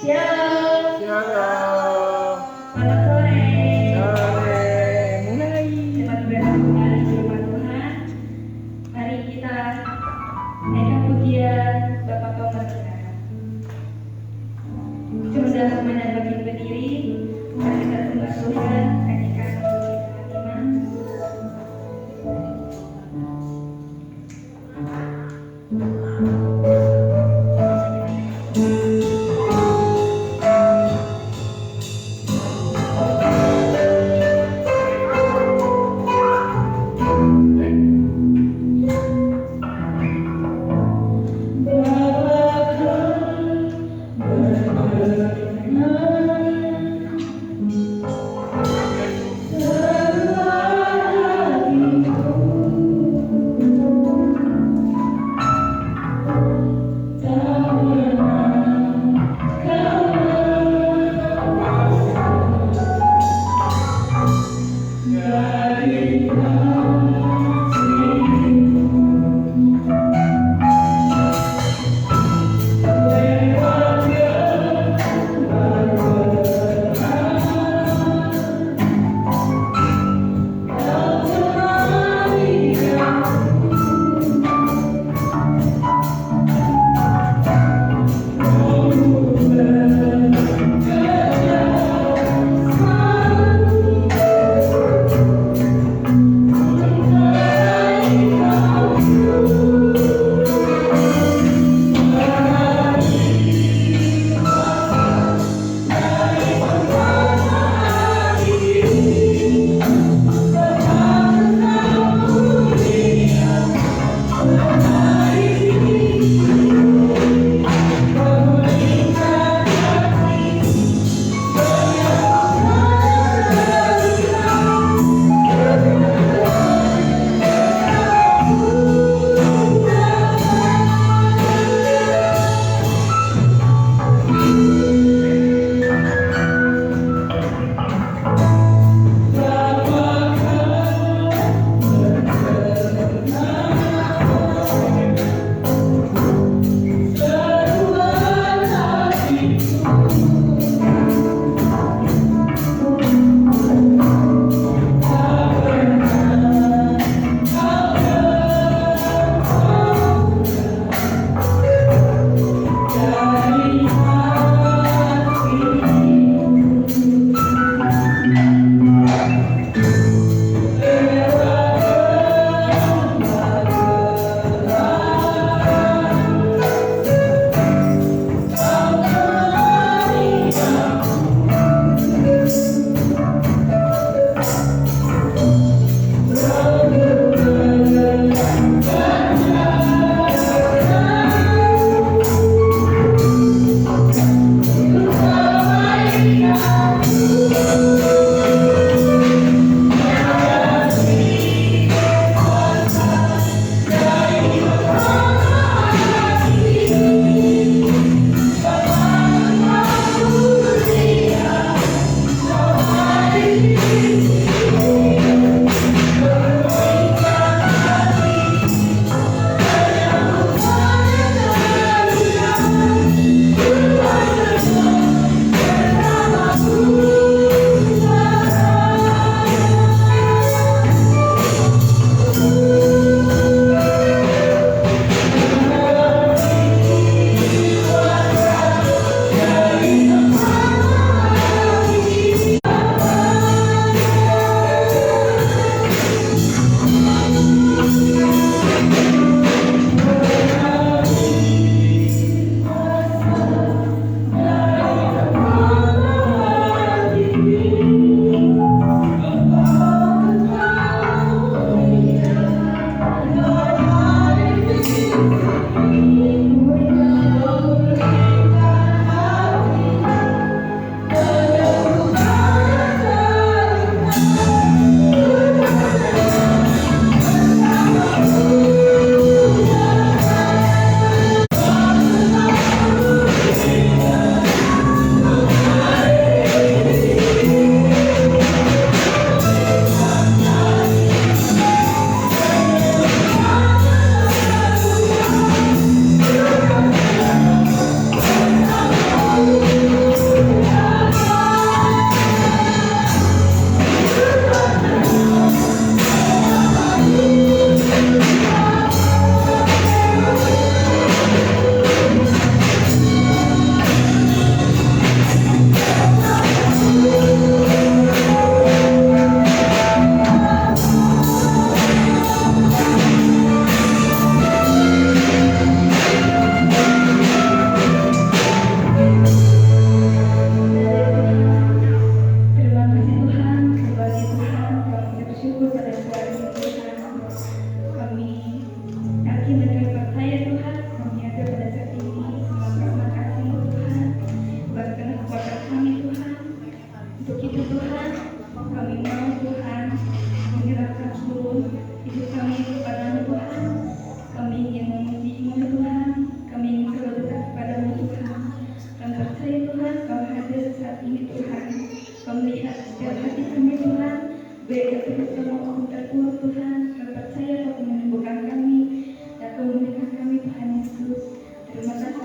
Shalom. Shalom. Selamat sore. Sore. Mulai. Selamat berkembang di firman Tuhan. Mari kita naikkan pujian Bapa Pemerintah. Sudah kemenangan bagi berdiri. Mari kita sembah Tuhan. Nyanyikan pujian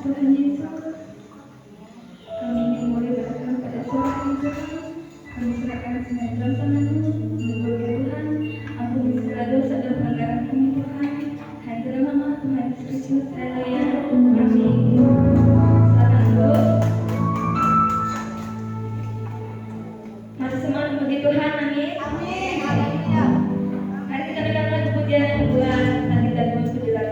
Tuhan Yesus, kami ingin boleh berserah pada suara Tuhan. Kami serahkan semua dalam tangan-Mu. Semoga Tuhan, ampuni segala dosa dan pelanggaran kami Tuhan. Hadirlah Mama Tuhan Yesus Kristus, haleluya. Amin. Silakan duduk. Masih semangat memuji Tuhan, amin. Amin. Haleluya. Mari kita dengar lagu pujian yang kedua, nanti dan memuji Tuhan.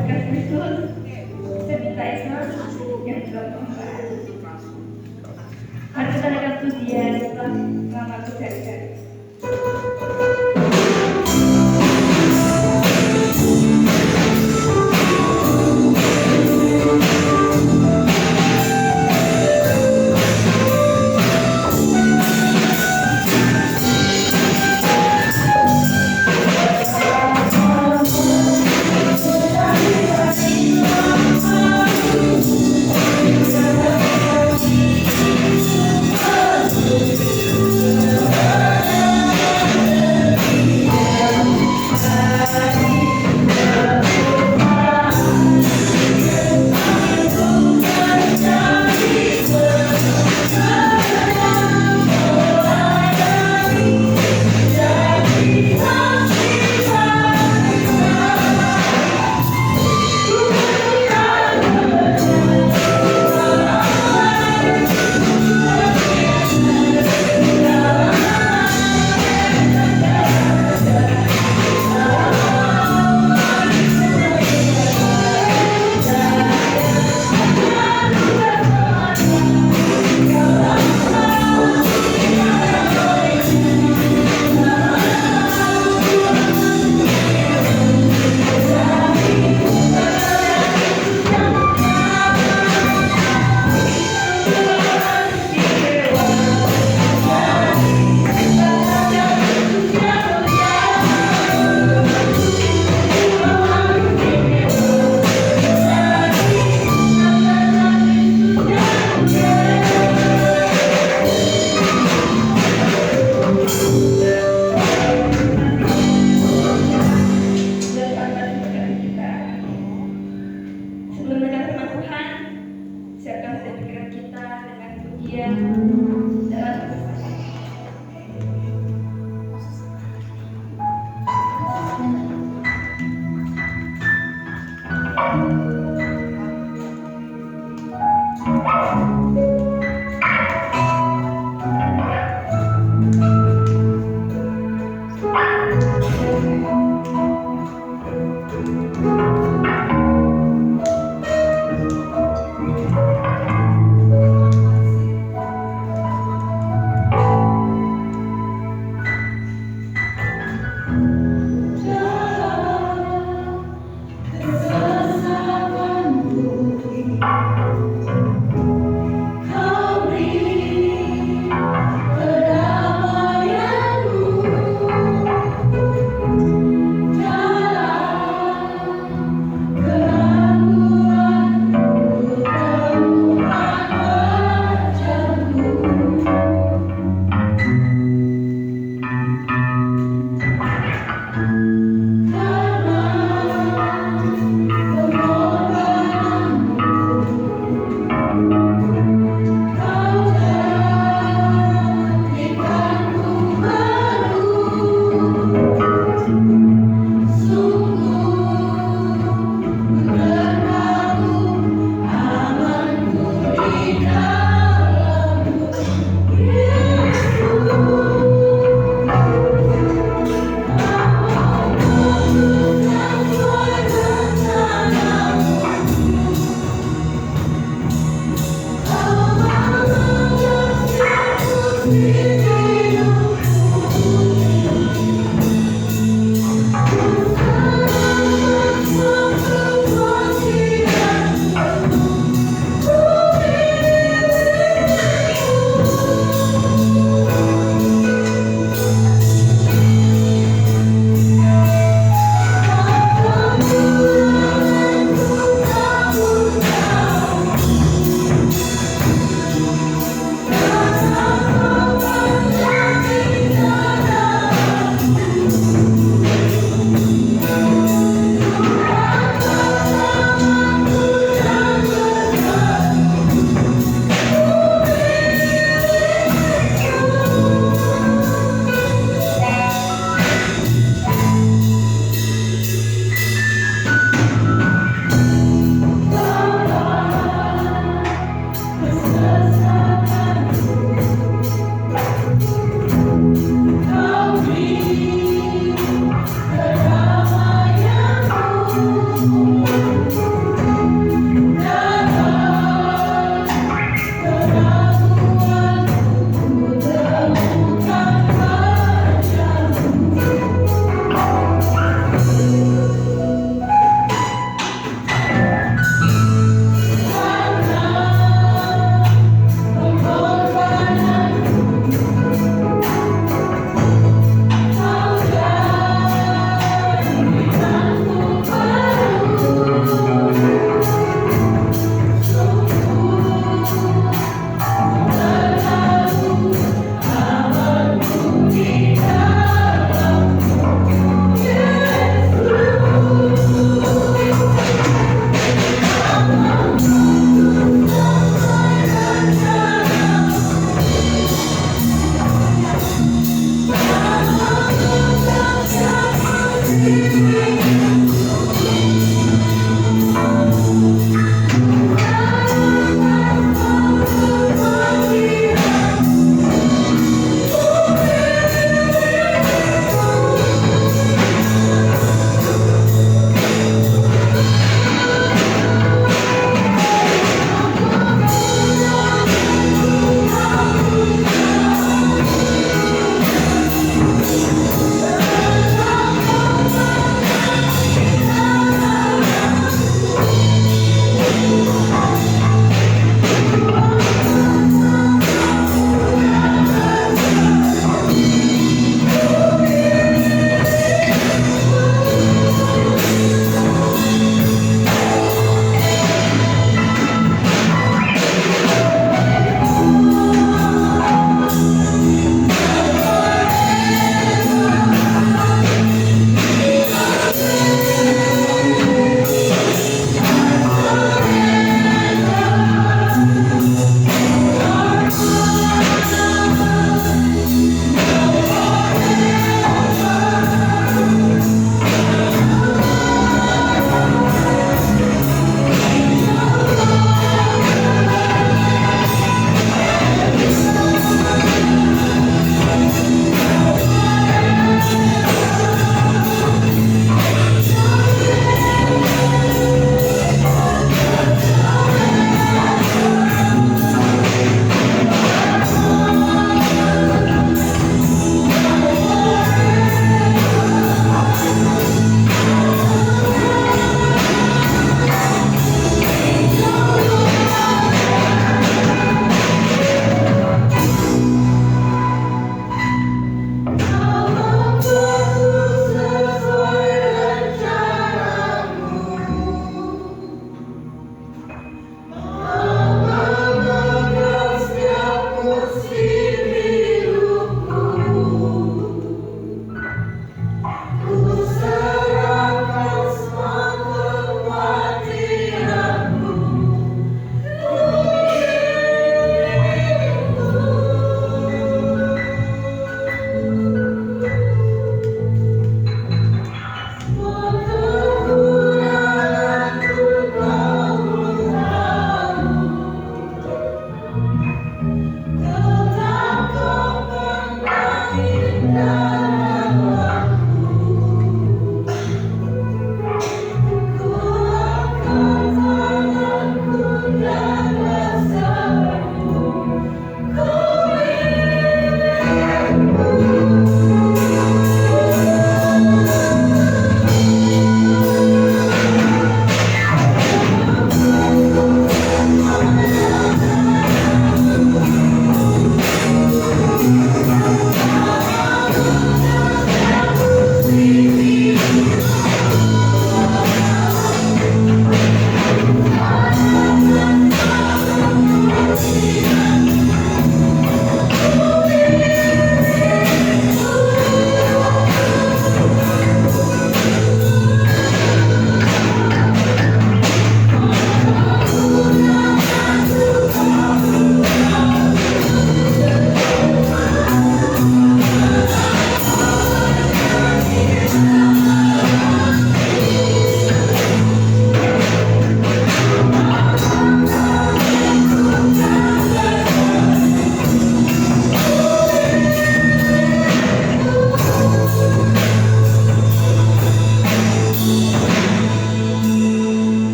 berkat Kristus, saya minta Esa yang gampang. Mari kita dengar pujian setelah lama bercari-cari.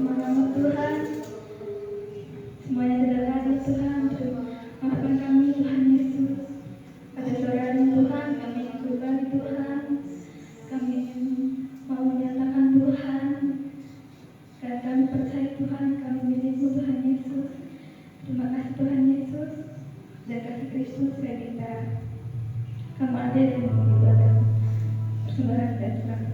semua nama Tuhan. Semuanya sudah hadir Tuhan. Maafkan kami Tuhan Yesus. Pada sore hari Tuhan, kami yang berbagi Tuhan. Kami mau menyatakan Tuhan. Dan kami percaya Tuhan, kami milikmu Tuhan Yesus. Terima kasih Tuhan Yesus. Dan kasih Kristus yang kita kamu ada di ibadah persembahan dan serahkan.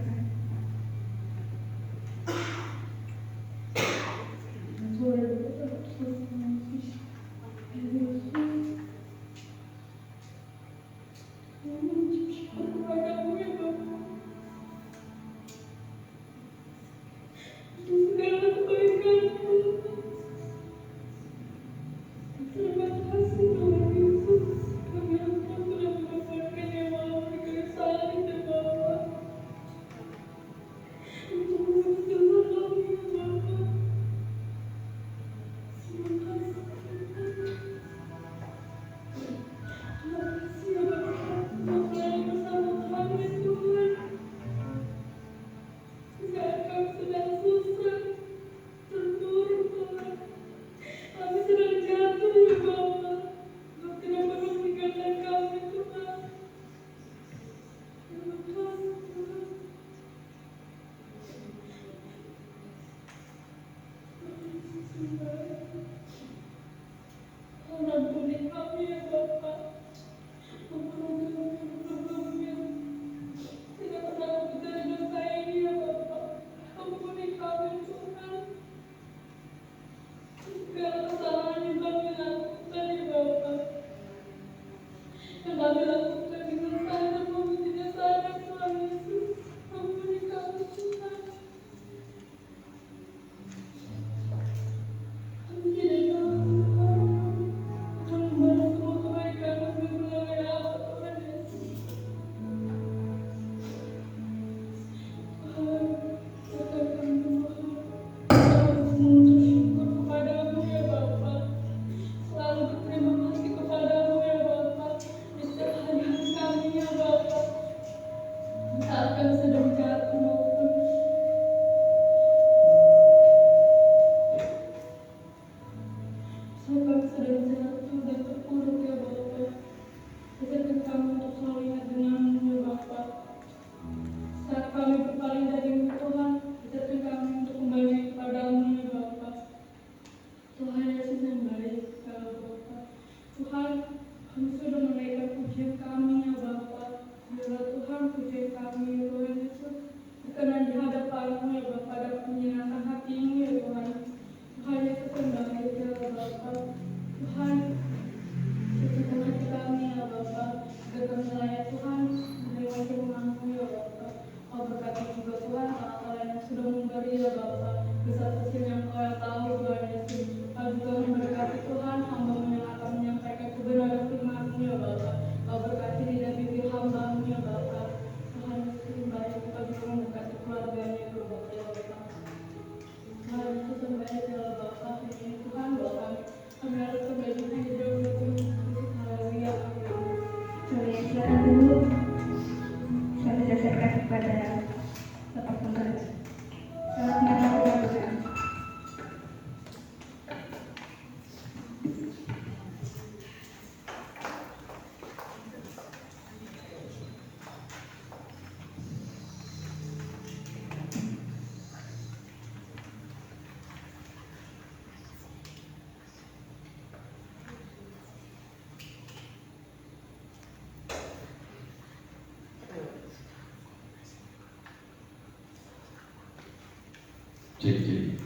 Jadi,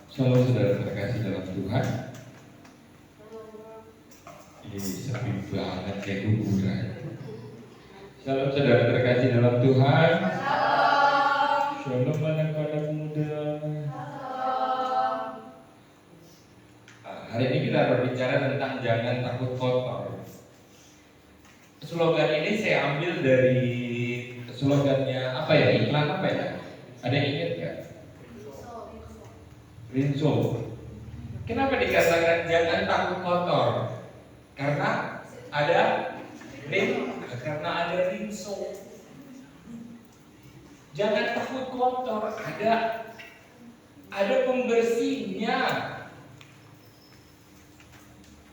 shalom saudara terkasih dalam Tuhan. Ini sepi banget kayak kuburan. Shalom saudara terkasih dalam Tuhan. Shalom anak-anak muda. Hari ini kita berbicara tentang jangan takut kotor. Slogan ini saya ambil dari slogannya apa ya? Iklan apa ya? Ada yang ingat nggak? Rinso. Kenapa dikatakan jangan takut kotor? Karena ada rinso. Jangan takut kotor. ada pembersihnya.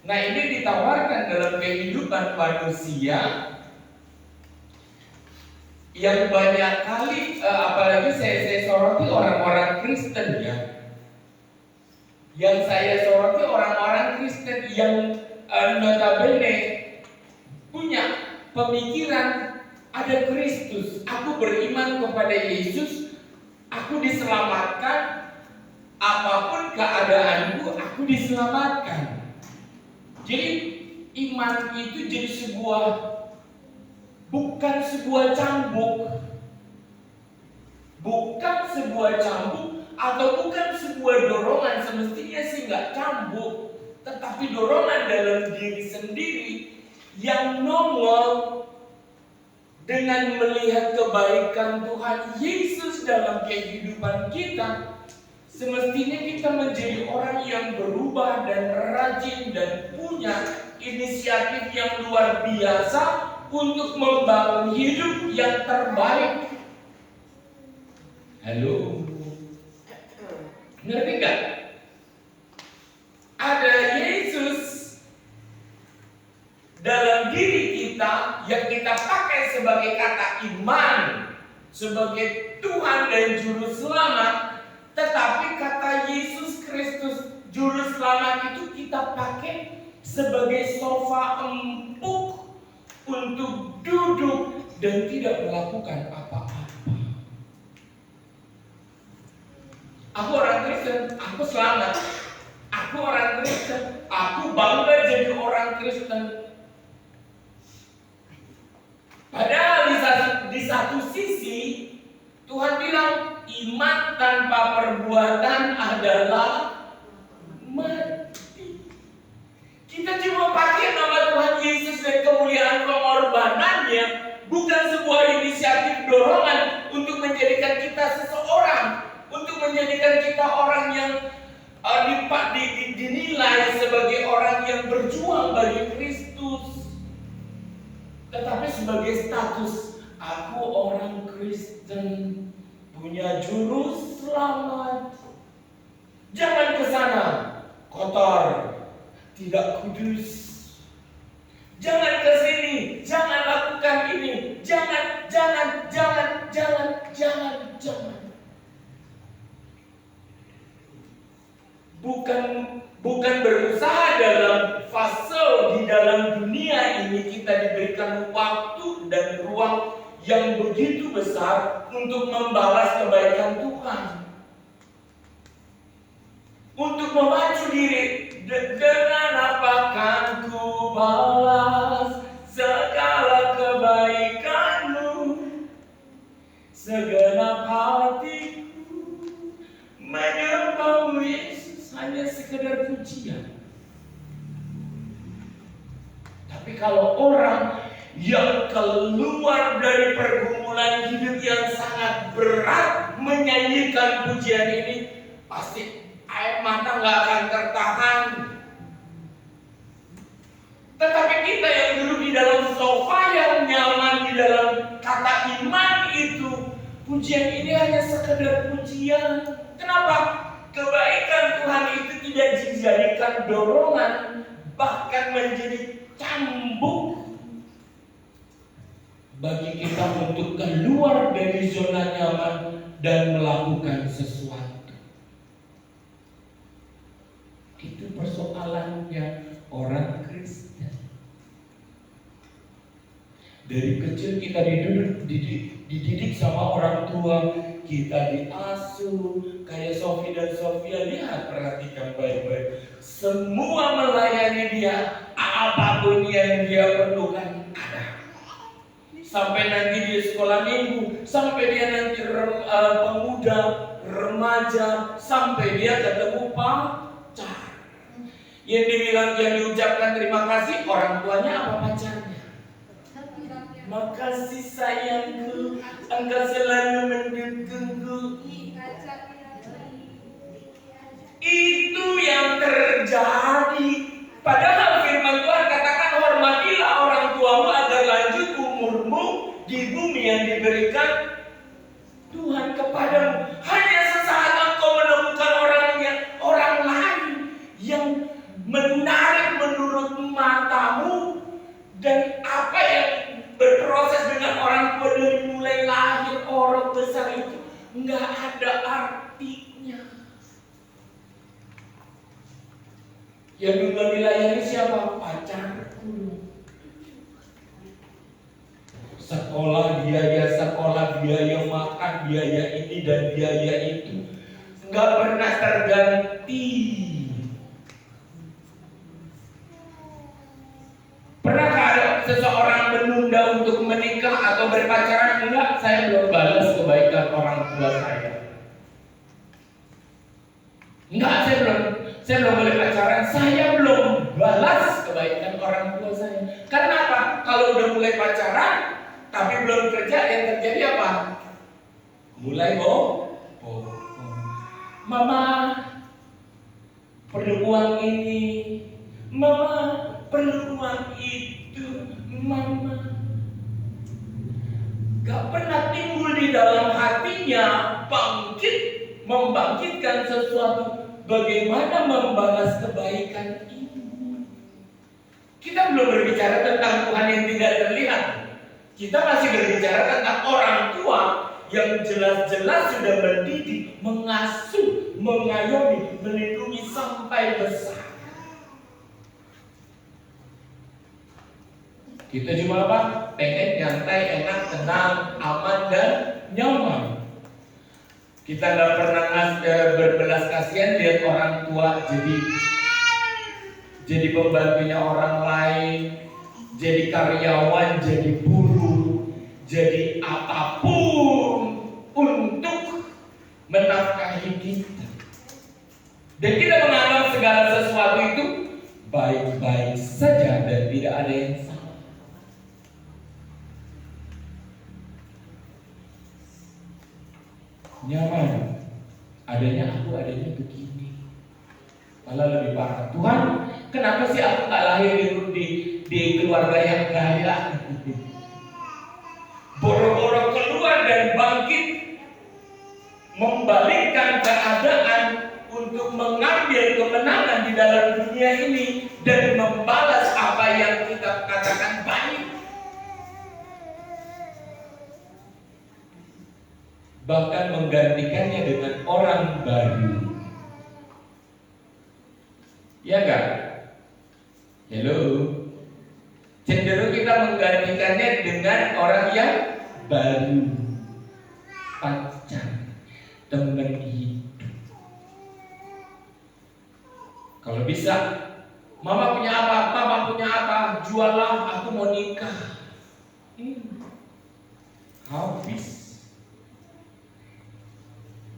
Nah, ini ditawarkan dalam kehidupan manusia yang banyak kali, apalagi saya soroti orang-orang Kristen ya. Yang saya soroti orang-orang Kristen yang notabene punya pemikiran ada Kristus. Aku beriman kepada Yesus, aku diselamatkan, apapun keadaanku, aku diselamatkan. Jadi iman itu jadi bukan sebuah cambuk, atau bukan sebuah dorongan. Semestinya sih nggak cambuk, tetapi dorongan dalam diri sendiri yang nongol dengan melihat kebaikan Tuhan Yesus dalam kehidupan kita. Semestinya kita menjadi orang yang berubah dan rajin dan punya inisiatif yang luar biasa untuk membangun hidup yang terbaik. Halo, ngerti gak? Ada Yesus dalam diri kita yang kita pakai sebagai kata iman, sebagai Tuhan dan Juru Selamat. Tetapi kata Yesus Kristus Juru Selamat itu kita pakai sebagai sofa empuk untuk duduk dan tidak melakukan apa-apa. Aku orang Kristen, aku selamat. Aku orang Kristen, aku bangga jadi orang Kristen. Padahal di satu sisi Tuhan bilang iman tanpa perbuatan adalah mati. Kita cuma pakai nama Tuhan Yesus dan kemuliaan pengorbanannya, bukan sebuah inisiatif dorongan untuk menjadikan kita seseorang, untuk menjadikan kita orang yang dinilai sebagai orang yang berjuang bagi Kristus, tetapi sebagai status aku orang Kristen, punya Juru Selamat. Jangan ke sana, kotor, tidak kudus. Jangan ke sini, jangan lakukan ini. Jangan. Bukan berusaha dalam fase di dalam dunia ini kita diberikan waktu dan ruang yang begitu besar untuk membalas kebaikan Tuhan, untuk memacu diri. Dengan apakah ku balas segala kebaikanmu, segenap hatiku menyembahmu Yesus, hanya sekedar pujian. Tapi kalau orang yang keluar dari pergumulan hidup yang sangat berat menyanyikan pujian ini, pasti air mata nggak akan tertahan. Tetapi kita yang duduk di dalam sofa yang nyaman di dalam kata iman itu, pujian ini hanya sekedar pujian. Kenapa? Kebaikan Tuhan itu tidak dijadikan dorongan, bahkan menjadi cambuk bagi kita untuk keluar dari zona nyaman dan melakukan sesuatu. Itu persoalannya orang Kristen. Dari kecil kita dididik sama orang tua, kita diasuh kayak Sofi dan Sofia. Lihat, perhatikan baik-baik. Semua melayani dia, apapun yang dia perlukan ada. Sampai nanti dia sekolah minggu, sampai dia nanti pemuda, remaja, sampai dia ketemu pacar. Yang dibilang, yang diucapkan terima kasih orang tuanya apa pacarnya? Makasih sayangku, engkau selalu mendukungku. Itu yang terjadi. Padahal firman Tuhan katakan, hormatilah orang tuamu agar lanjut umurmu di bumi yang diberikan Tuhan kepadamu. Hanya sesaat engkau menemukan Yang duluan dilayani siapa? Pacarku. Sekolah, biaya makan, biaya ini dan biaya itu. Nggak pernah terganti. Pernahkah ada seseorang menunda untuk menikah atau berpacaran? Enggak, saya belum balas kebaikan orang tua saya. Enggak, saya belum boleh pacaran. Saya belum balas kebaikan orang tua saya. Karena apa? Kalau udah mulai pacaran, tapi belum kerja, yang terjadi apa? Mulai bohong. Mama perlu uang ini, mama perlu uang itu, mama. Gak pernah timbul di dalam hatinya membangkitkan sesuatu. Bagaimana membalas kebaikan ini? Kita belum berbicara tentang Tuhan yang tidak terlihat. Kita masih berbicara tentang orang tua yang jelas-jelas sudah mendidik, mengasuh, mengayomi, melindungi sampai besar. Kita cuma apa? Pengen nyantai, enak, tenang, aman, dan nyaman. Kita nggak pernah berbelas kasihan lihat orang tua jadi pembantunya orang lain, jadi karyawan, jadi buruh, jadi apapun untuk menafkahi kita. Dan kita menganggap segala sesuatu itu baik-baik saja dan tidak ada yang salah. Nyaman, adanya begini. Malah lebih parah. Tuhan, kenapa sih aku nggak lahir di keluarga yang kaya? Boro-boro keluar dan bangkit, membalikkan keadaan untuk mengambil kemenangan di dalam dunia ini dan membalas apa yang kita katakan baik. Bahkan menggantikannya dengan orang baru. Ya enggak? Hello. Cenderung kita menggantikannya dengan orang yang baru. Pacar, teman hidup. Kalau bisa, mama punya apa? Papa punya apa? Jualah, aku mau nikah. Habis.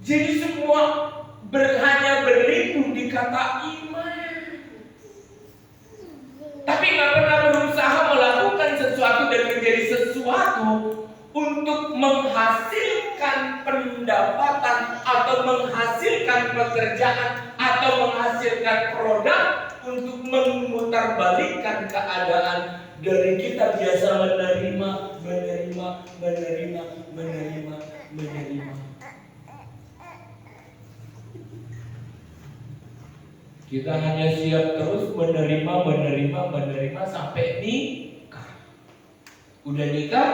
Jadi semua hanya berlindung di kata iman, tapi nggak pernah berusaha melakukan sesuatu dan menjadi sesuatu untuk menghasilkan pendapatan atau menghasilkan pekerjaan atau menghasilkan produk untuk memutarbalikkan keadaan dari kita biasa menerima. Kita hanya siap terus menerima sampai nikah. Udah nikah,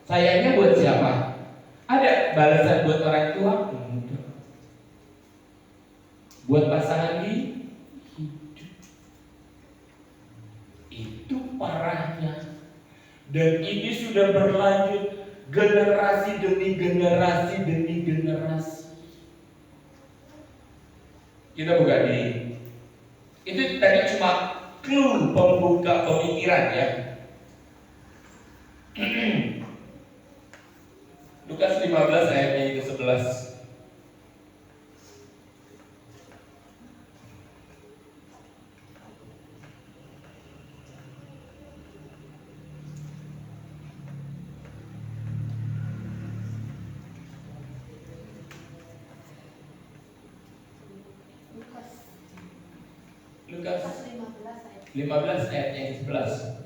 sayangnya buat siapa? Ada balasan buat orang tua? Buat pasangan hidup. Itu parahnya. Dan ini sudah berlanjut generasi demi generasi. Kita buka di itu tadi cuma clue pembuka pemikiran ya. Lukas 15 ayatnya itu 11. Lukas 15 ayatnya yang 11.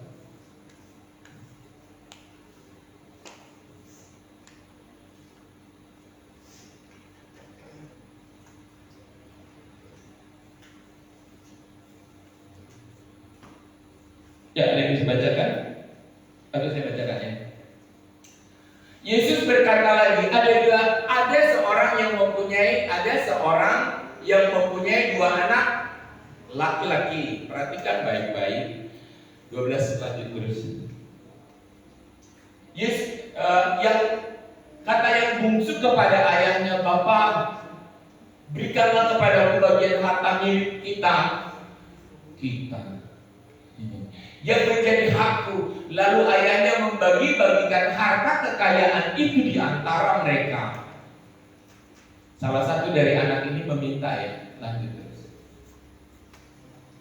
Ya, ada yang bisa bacakan? Atau saya bacakan ya? Yesus berkata lagi, ada seorang yang mempunyai dua anak laki-laki, perhatikan baik-baik. 12 lanjut terus. Yes, yang kata yang bungsu kepada ayahnya, "Bapak, berikanlah kepadaku bagian harta milik kita yang menjadi hakku." Lalu ayahnya membagi-bagikan harta kekayaan itu di antara mereka. Salah satu dari anak ini meminta, ya, lanjut terus.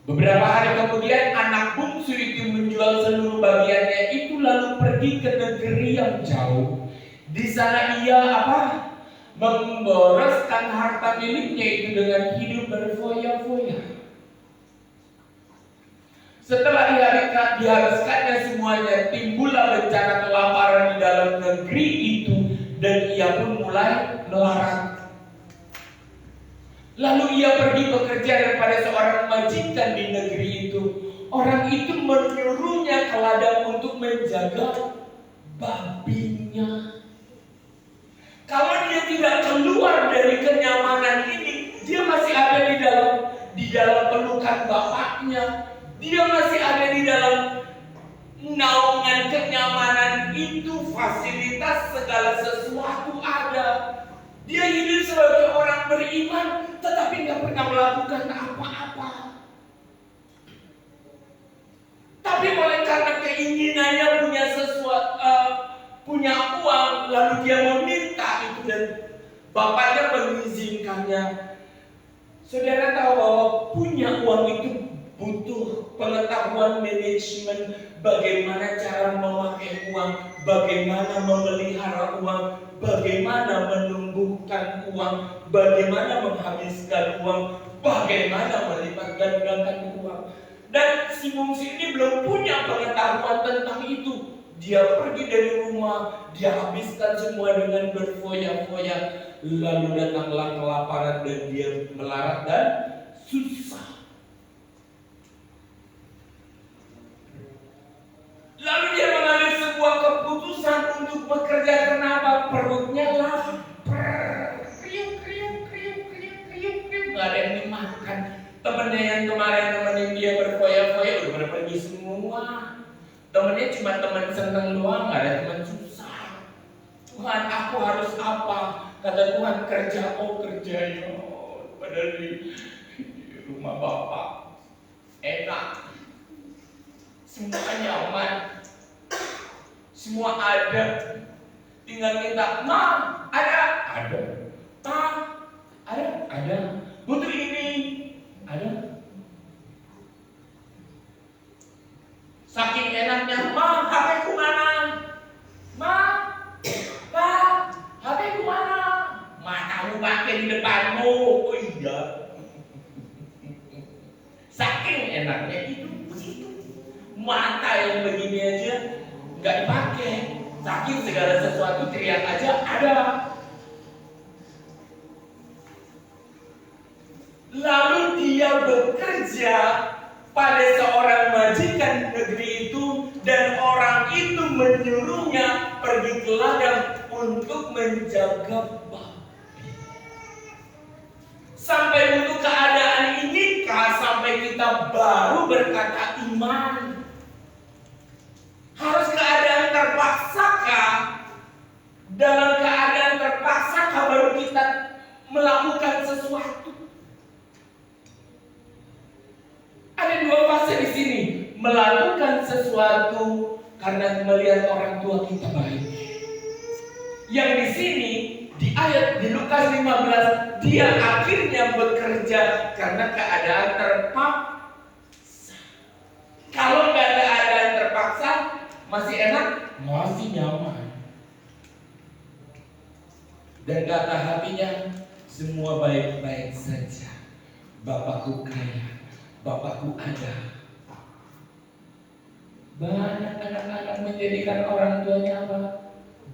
Beberapa hari kemudian anak bungsu itu menjual seluruh bagiannya itu lalu pergi ke negeri yang jauh. Di sana ia memboroskan harta miliknya itu dengan hidup berfoya-foya. Setelah dihabiskannya semuanya, timbullah bencana kelaparan di dalam negeri itu dan ia pun mulai melarat. Lalu ia pergi bekerja kepada seorang majikan di negeri itu. Orang itu menyuruhnya ke ladang untuk menjaga babinya. Kalau dia tidak keluar dari kenyamanan ini, dia masih ada di dalam pelukan bapaknya. Dia masih ada di dalam naungan kenyamanan itu, fasilitas segala sesuatu ada. Dia hidup sebagai orang beriman, tetapi nggak pernah melakukan apa-apa. Tapi oleh karena keinginannya punya uang, lalu dia meminta itu dan bapaknya mengizinkannya. Saudara tahu bahwa punya uang itu butuh pengetahuan manajemen, bagaimana cara memakai uang, bagaimana memelihara uang, bagaimana menumbuhkan uang, bagaimana menghabiskan uang, bagaimana melipat gandakan uang. Dan si bungsu ini belum punya pengetahuan tentang itu. Dia pergi dari rumah, dia habiskan semua dengan berfoya-foya, lalu datanglah kelaparan dan dia melarat dan susah. Lalu dia mengambil sebuah keputusan untuk bekerja. Kenapa? Perutnya lapar. Gak ada yang dimakan. Temennya yang kemarin nemenin dia berfoya-foya udah pada pergi semua. Temennya cuma teman seneng doang, gak ada teman susah. Tuhan, aku harus apa? Kata Tuhan, kerja. Oh, kerja ya. Padahal di rumah Bapak enak, semua nyaman, semua ada. Tinggal minta, "Ma, ada." "Pa, ada." "Butuh ini." "Ada." Saking enaknya, "Ma, HP-ku mana?" "Ma, Pa, HP-ku mana?" "Matamu pakai di depanmu." "Oh iya." Saking enaknya itu begitu. Mata yang begini aja nggak dipakai. Saking segala sesuatu teriak aja ada. Lalu dia bekerja pada seorang majikan negeri itu dan orang itu menyuruhnya pergi ke ladang untuk menjaga babi. Sampai untuk keadaan inikah sampai kita baru berkata iman? Harus keadaan terpaksakah? Dalam keadaan terpaksakah baru kita melakukan sesuatu? Ada dua fase di sini. Melakukan sesuatu karena melihat orang tua kita baik. Yang di sini di Lukas 15 dia akhirnya bekerja karena keadaan terpaksa. Kalau nggak ada keadaan terpaksa, masih enak, masih nyaman. Dan kata hatinya, semua baik-baik saja. Bapakku kaya, Bapakku ada. Banyak anak-anak menjadikan orang tuanya apa?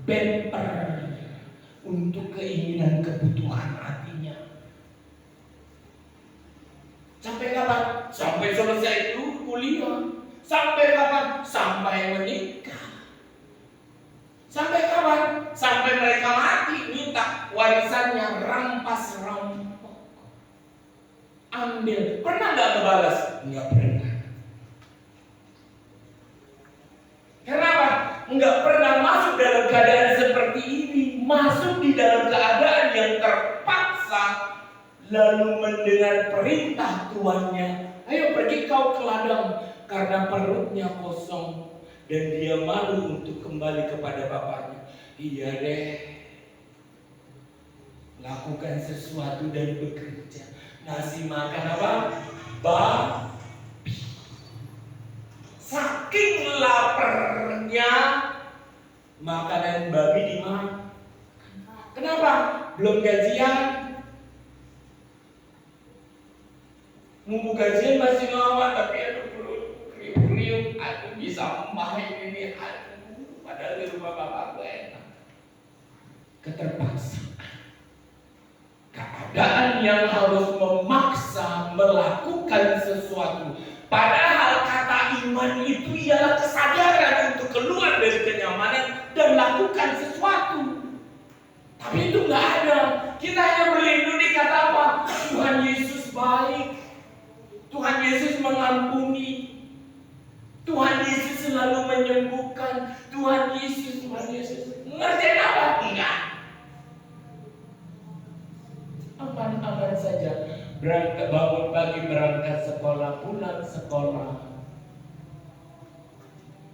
Bemper untuk keinginan kebutuhan hatinya. Sampai kapan? Sampai selesai dulu kuliah. Sampai kapan? Sampai menikah. Sampai kapan? Sampai mereka mati minta warisannya rampas rampok. ambil. Pernah nggak ngebalas? Nggak pernah. Kenapa? Nggak pernah masuk dalam keadaan seperti ini. Masuk di dalam keadaan yang terpaksa, lalu mendengar perintah tuannya, ayo pergi kau ke ladang, karena perutnya kosong dan dia malu untuk kembali kepada bapaknya. Iya deh, lakukan sesuatu dan bekerja. Ngasih makan apa? Babi. Saking laparnya, makanan babi dimakan. Kenapa? Belum gajian. Nunggu gajian masih lama, tapi aduh kriuk-kriuk, aku bisa main ini, aduh, padahal di rumah bapakku enak. Keterpaksaan. Keadaan yang harus memaksa melakukan sesuatu. Padahal kata iman itu ialah kesadaran untuk keluar dari kenyamanan dan lakukan sesuatu. Tapi itu nggak ada. Kita hanya berlindung di kata apa? Tuhan Yesus baik. Tuhan Yesus mengampuni. Tuhan Yesus selalu menyembuhkan. Tuhan Yesus. Ngerjain apa? Enggak. Aman-aman saja. Berangkat, bangun pagi berangkat sekolah, pulang sekolah.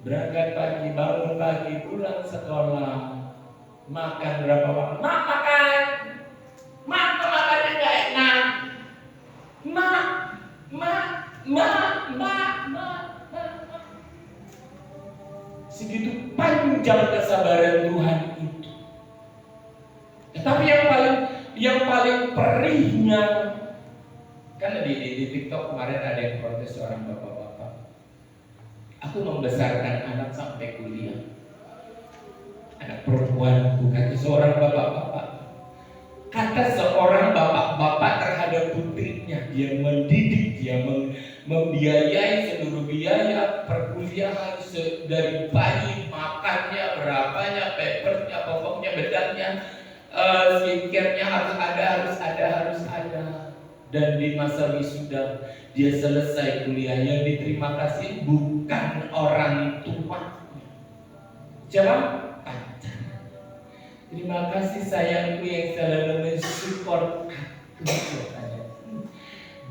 Berangkat pagi, bangun pagi, pulang sekolah. Makan berapa waktu? Mak makan. Mak makannya nggak enak. Mak. Segitu panjang kesabaran Tuhan itu. Tapi yang paling perihnya, kan di TikTok kemarin ada yang protes seorang bapak-bapak. Aku membesarkan anak sampai kuliah. Anak perempuan, bukan seorang bapak-bapak. Kata seorang bapak-bapak terhadap putrinya, dia mendidik, dia membiayai seluruh biaya perkuliahan dari bayi, makannya, berapanya, papernya, pokoknya bedanya, skincare-nya harus ada. Dan di masa wisuda dia selesai kuliah, yang diterima kasih bukan orang tuanya. Siapa? Terima kasih sayangku yang selalu mensupport aku.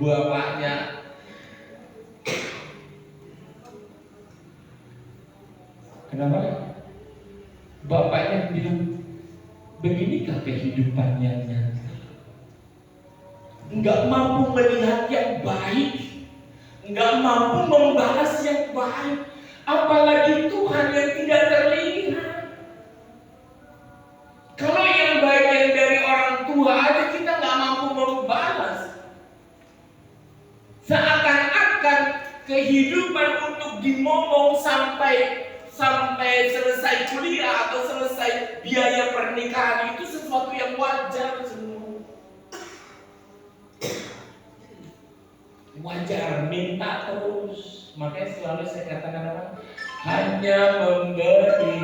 Bapaknya kenapa? Bapaknya bilang, beginikah kehidupannya nyata? Enggak mampu melihat yang baik, enggak mampu membahas yang baik, apalagi Tuhan yang tidak terlihat. Kalau yang baik yang dari orang tua aja kita nggak mampu membalas. Seakan-akan kehidupan untuk dimomong sampai selesai kuliah atau selesai biaya pernikahan itu sesuatu yang wajar semua. Wajar, minta terus. Makanya selalu saya katakan apa? Hanya memberi,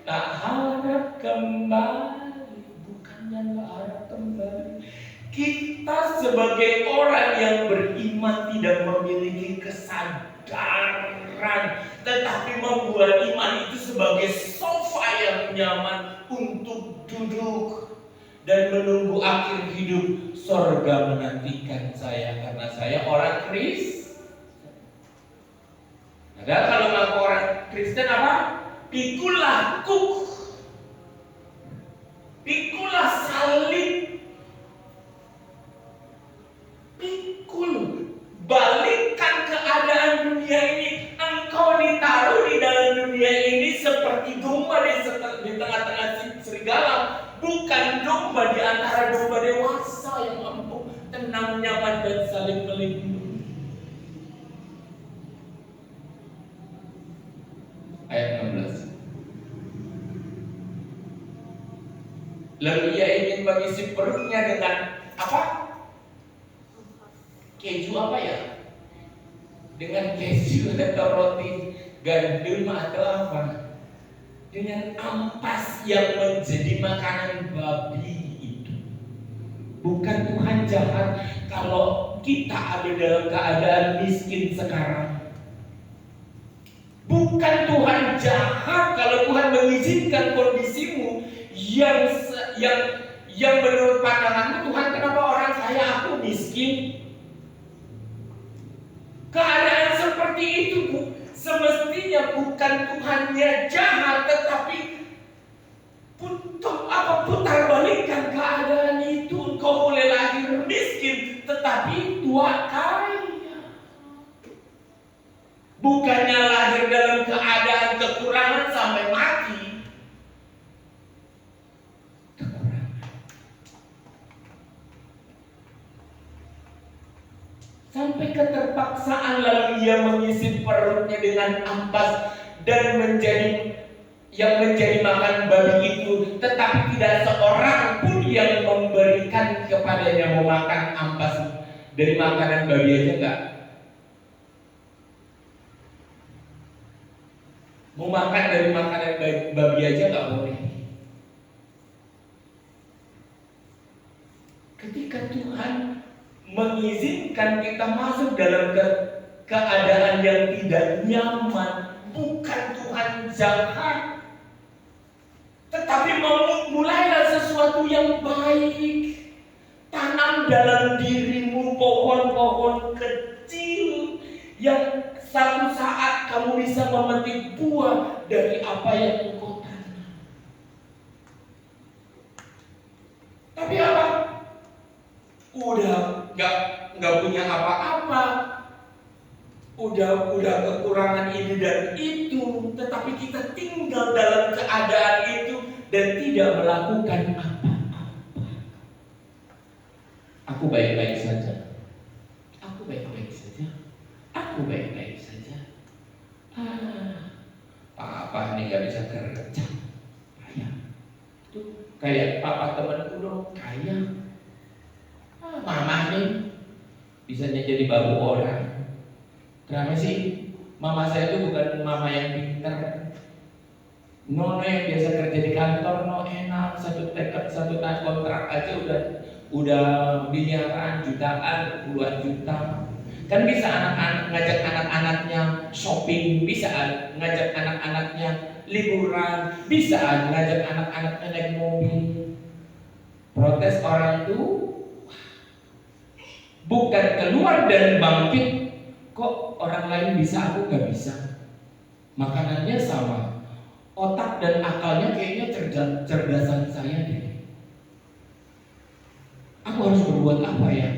tak harap kembali. Bukannya tak harap kembali. Kita sebagai orang yang beriman tidak memiliki kesadaran, tetapi membuat iman itu sebagai sofa yang nyaman untuk duduk dan menunggu akhir hidup. Sorga menantikan saya karena saya orang Kristen. Padahal kalau ngaku orang Kristen apa? Pikul laku, pikulah salib, pikul, balikkan keadaan dunia ini. Engkau ditaruh di dalam dunia ini seperti domba di tengah-tengah serigala, bukan domba di antara domba dewasa yang mampu tenang, nyaman dan saling melindungi. Ayat 16. Lalu ia ingin mengisi perutnya dengan apa? Keju apa ya? Dengan keju atau roti gandum atau apa? Dengan ampas yang menjadi makanan babi itu. Bukan Tuhan jahat kalau kita ada dalam keadaan miskin sekarang. Bukan Tuhan jahat kalau Tuhan mengizinkan kondisimu yang menurut pandanganmu, Tuhan kenapa orang kaya aku miskin? Keadaan seperti itu semestinya bukan Tuhannya jahat, tetapi putar balikkan keadaan itu. Engkau boleh lahir miskin, tetapi tua kaya. Bukannya lahir dalam keadaan kekurangan sampai mati. Sampai keterpaksaan lalu ia mengisi perutnya dengan ampas dan yang menjadi makan babi itu, tetapi tidak seorang pun yang memberikan kepadanya. Mau makan ampas dari makanan babi aja enggak? Mau makan dari makanan babi aja enggak boleh. Ketika Tuhan mengizinkan kita masuk dalam keadaan yang tidak nyaman, bukan Tuhan jahat, tetapi mulailah sesuatu yang baik. Tanam dalam dirimu pohon-pohon kecil yang satu saat kamu bisa memetik buah dari apa yang engkau tanam. Tapi apa? Udah nggak punya apa-apa, udah kekurangan ini dan itu, tetapi kita tinggal dalam keadaan itu dan tidak melakukan apa-apa. Aku baik-baik saja, aku baik-baik saja, aku baik-baik saja. Papa ini nggak bisa kerja, kaya. Tuh kayak papa temanku dong, kaya. Mama nih bisanya jadi babu orang. Kenapa sih? Mama saya itu bukan mama yang pintar. Nono yang biasa kerja di kantor, no enak, satu tahun kontrak aja udah miliaran, jutaan, puluhan juta. Kan bisa ngajak anak-anaknya shopping, bisa ngajak anak-anaknya liburan, bisa ngajak anak-anaknya naik mobil. Protes orang itu bukan keluar dan bangkit, kok orang lain bisa aku gak bisa. Makanannya sama, otak dan akalnya kayaknya cerdasan saya deh. Aku harus berbuat apa ya?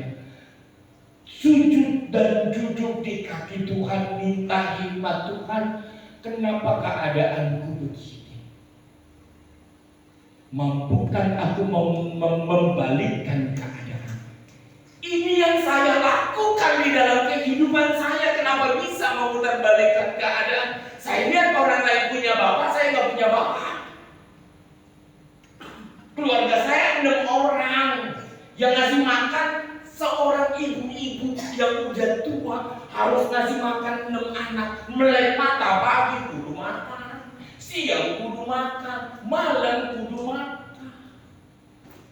Sujud dan duduk di kaki Tuhan, minta hikmat Tuhan. Kenapa keadaanku begini? Mampukan aku membalikkan keadaan? Ini yang saya lakukan di dalam kehidupan saya. Kenapa bisa memutarbalikkan keadaan? Saya lihat orang lain punya bapak, saya nggak punya bapak. Keluarga saya 6 orang. Yang ngasih makan seorang ibu-ibu yang udah tua harus ngasih makan 6 anak. Melek mata pagi kudu makan, siang kudu makan, malam kudu makan.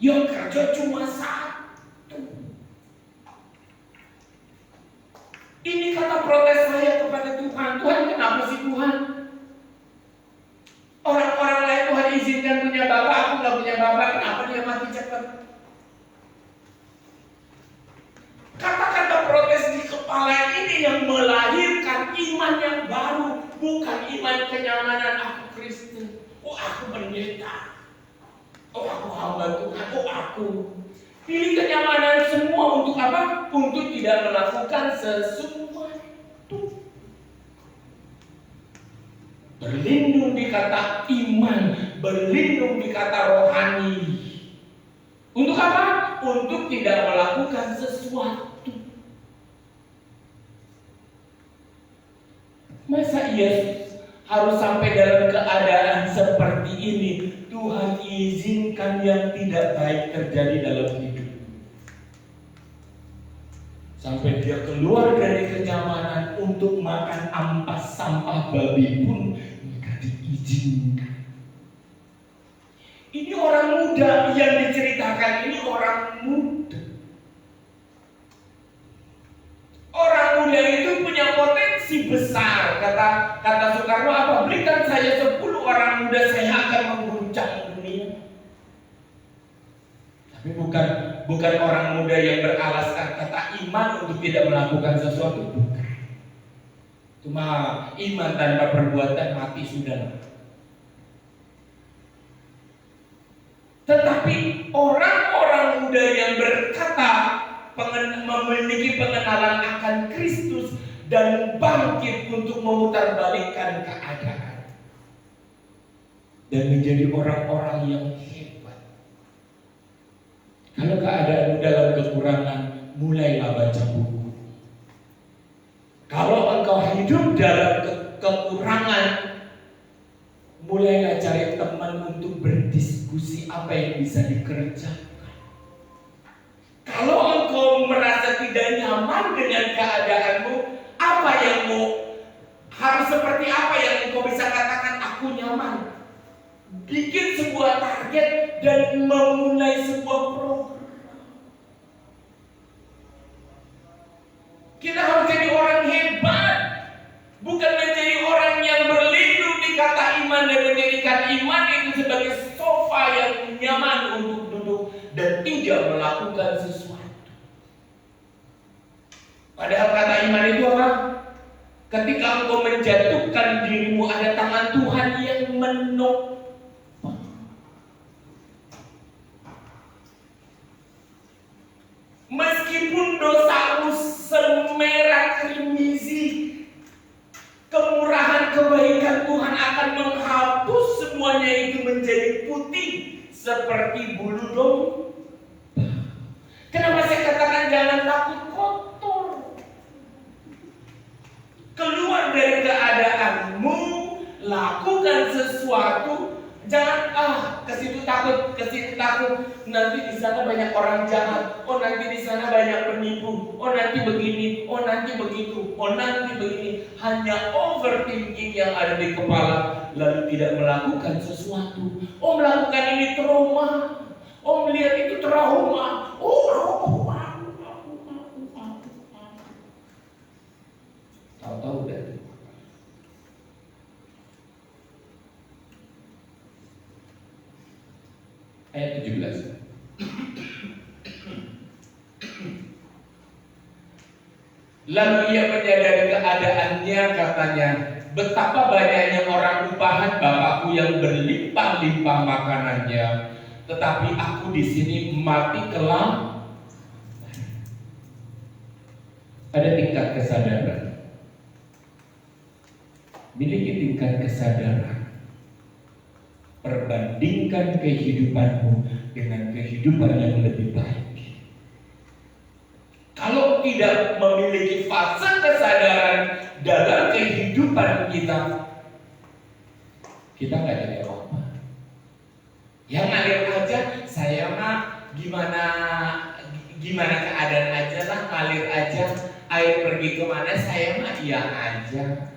Yang kerja cuma satu. Ini kata protes saya kepada Tuhan. Tuhan, kenapa sih Tuhan? Orang-orang lain Tuhan izinkan punya bapak, aku gak punya bapak. Kenapa dia mati cepat? Kata-kata protes di kepala ini yang melahirkan iman yang baru. Bukan iman kenyamanan aku Kristen. Oh aku pendeta. Oh aku hamba Tuhan. Oh aku. Pilih kenyamanan semua untuk apa? Untuk tidak melakukan sesuatu. Berlindung di kata iman, berlindung di kata rohani. Untuk apa? Untuk tidak melakukan sesuatu. Masa ia harus sampai dalam keadaan seperti ini? Tuhan izinkan yang tidak baik terjadi dalam hidup. Sampai dia keluar dari kenyamanan untuk makan ampas sampah babi pun tidak diizinkan. Ini orang muda yang diceritakan ini orang muda. muda itu punya potensi besar. Kata Soekarno apa? Berikan saya 10 orang muda, saya akan mengguncang dunia. Tapi bukan orang muda yang beralaskan kata iman untuk tidak melakukan sesuatu. Bukan. Cuma iman tanpa perbuatan mati sudah. Tetapi orang-orang muda yang berkata memiliki pengenalan akan Kristus dan bangkit untuk memutarbalikkan keadaan dan menjadi orang-orang yang hebat. Kalau keadaanmu dalam kekurangan, mulailah baca buku. Kalau engkau hidup dalam kekurangan, mulailah cari teman untuk berdiskusi apa yang bisa dikerjakan. Kalau engkau merasa tidak nyaman dengan keadaanmu, apa yang harus seperti apa yang engkau bisa katakan aku nyaman? Bikin sebuah target dan memulai sebuah program. Kita harus jadi orang hebat, bukan menjadi orang yang berlindung di kata iman dan menjadikan iman itu sebagai sofa yang nyaman untuk duduk dan tidak melakukan sesuatu. Padahal kata iman itu apa? Ketika engkau menjatuhkan dirimu, ada tangan Tuhan yang menopang. Meskipun dosamu semerah krimisi, kemurahan kebaikan Tuhan akan menghapus semuanya itu menjadi putih seperti bulu domba. Kenapa saya katakan jangan takut kotor? Keluar dari keadaanmu, lakukan sesuatu. Jangan ke situ takut, nanti di sana banyak orang jahat, nanti di sana banyak penipu, nanti begini, nanti begitu, nanti begini. Hanya overthinking yang ada di kepala, lalu tidak melakukan sesuatu. Melakukan ini trauma, melihat itu trauma, tahu-tahu udah. Ayat 17. Lalu ia menyadari keadaannya, katanya, betapa banyaknya orang upahan Bapakku yang berlimpah-limpah makanannya, tetapi aku di sini mati kelaparan. Ada tingkat kesadaran. Miliki tingkat kesadaran. Perbandingkan kehidupanmu dengan kehidupan yang lebih baik. Kalau tidak memiliki fase kesadaran dalam kehidupan kita nggak jadi apa-apa. Ya ngalir aja, saya mah gimana keadaan aja lah, ngalir aja. Air pergi kemana, saya mah iya aja.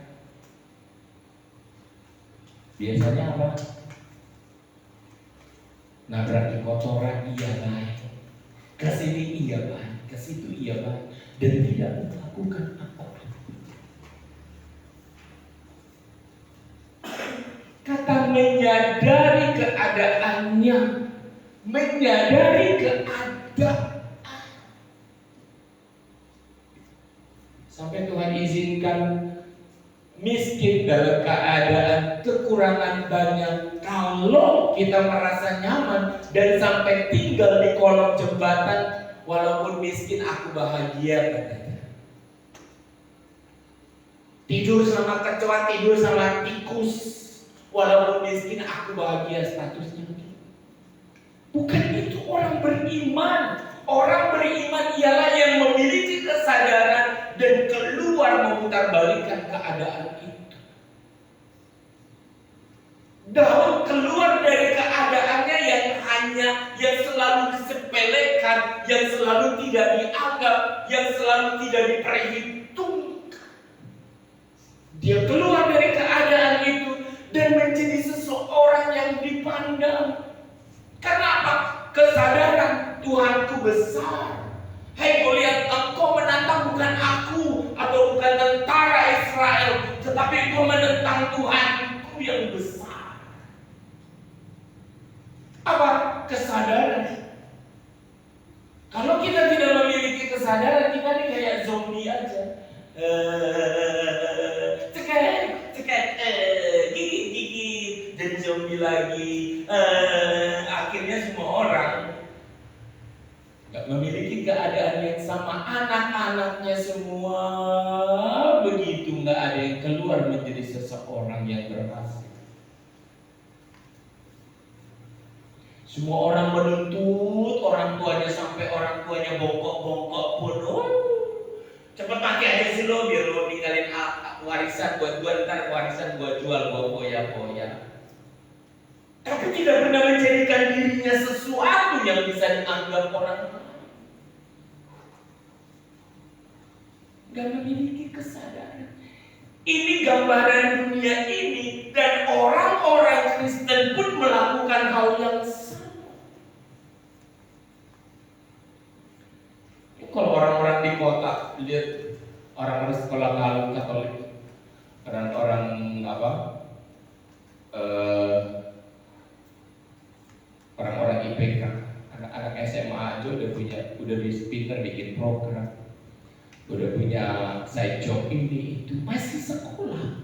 Biasanya apa? Nabrak di kotoran, iya baik. Kesini iya baik, kesitu iya baik, dan tidak melakukan apa-apa. Kata menyadari keadaannya, menyadari keadaan. Sampai Tuhan izinkan miskin dalam keadaan kekurangan banyak. Kalau kita merasa nyaman dan sampai tinggal di kolong jembatan, walaupun miskin aku bahagia, katanya. Tidur sama kecoa, tidur sama tikus, walaupun miskin aku bahagia, statusnya begitu. Bukan itu orang beriman. Orang beriman ialah yang memiliki kesadaran dan keluar memutarbalikkan keadaan itu. Daud keluar dari keadaannya yang selalu disepelekan, yang selalu tidak dianggap, yang selalu tidak diperhitungkan. Dia keluar dari keadaan itu dan menjadi seseorang yang dipandang. Karena apa? Kesadaran Tuhanku besar. Hei Goliat, engkau menantang bukan aku, atau kesadaran kita nih kayak zombie aja. Cekek, gigit, jadi zombie lagi. Akhirnya semua orang gak memiliki keadaan yang sama. Anak-anaknya semua begitu, gak ada yang keluar menjadi seseorang yang berhasil. Semua orang menuntut orang tuanya sampai orang tuanya bongkok-bongkok pun. Cepet pakai aja sih lo, biar lo ninggalin warisan buat gua, ntar warisan gua jual, gua foya-foya. Tapi tidak pernah menjadikan dirinya sesuatu yang bisa dianggap orang lain. Gak memiliki kesadaran. Ini gambaran dunia ini, dan orang-orang Kristen pun melakukan hal yang sama. Kalau orang-orang di kota lihat orang-orang sekolah Katolik, orang-orang orang-orang IPK, anak-anak SMA aja udah pinter bikin program, udah punya side job ini itu, masih sekolah.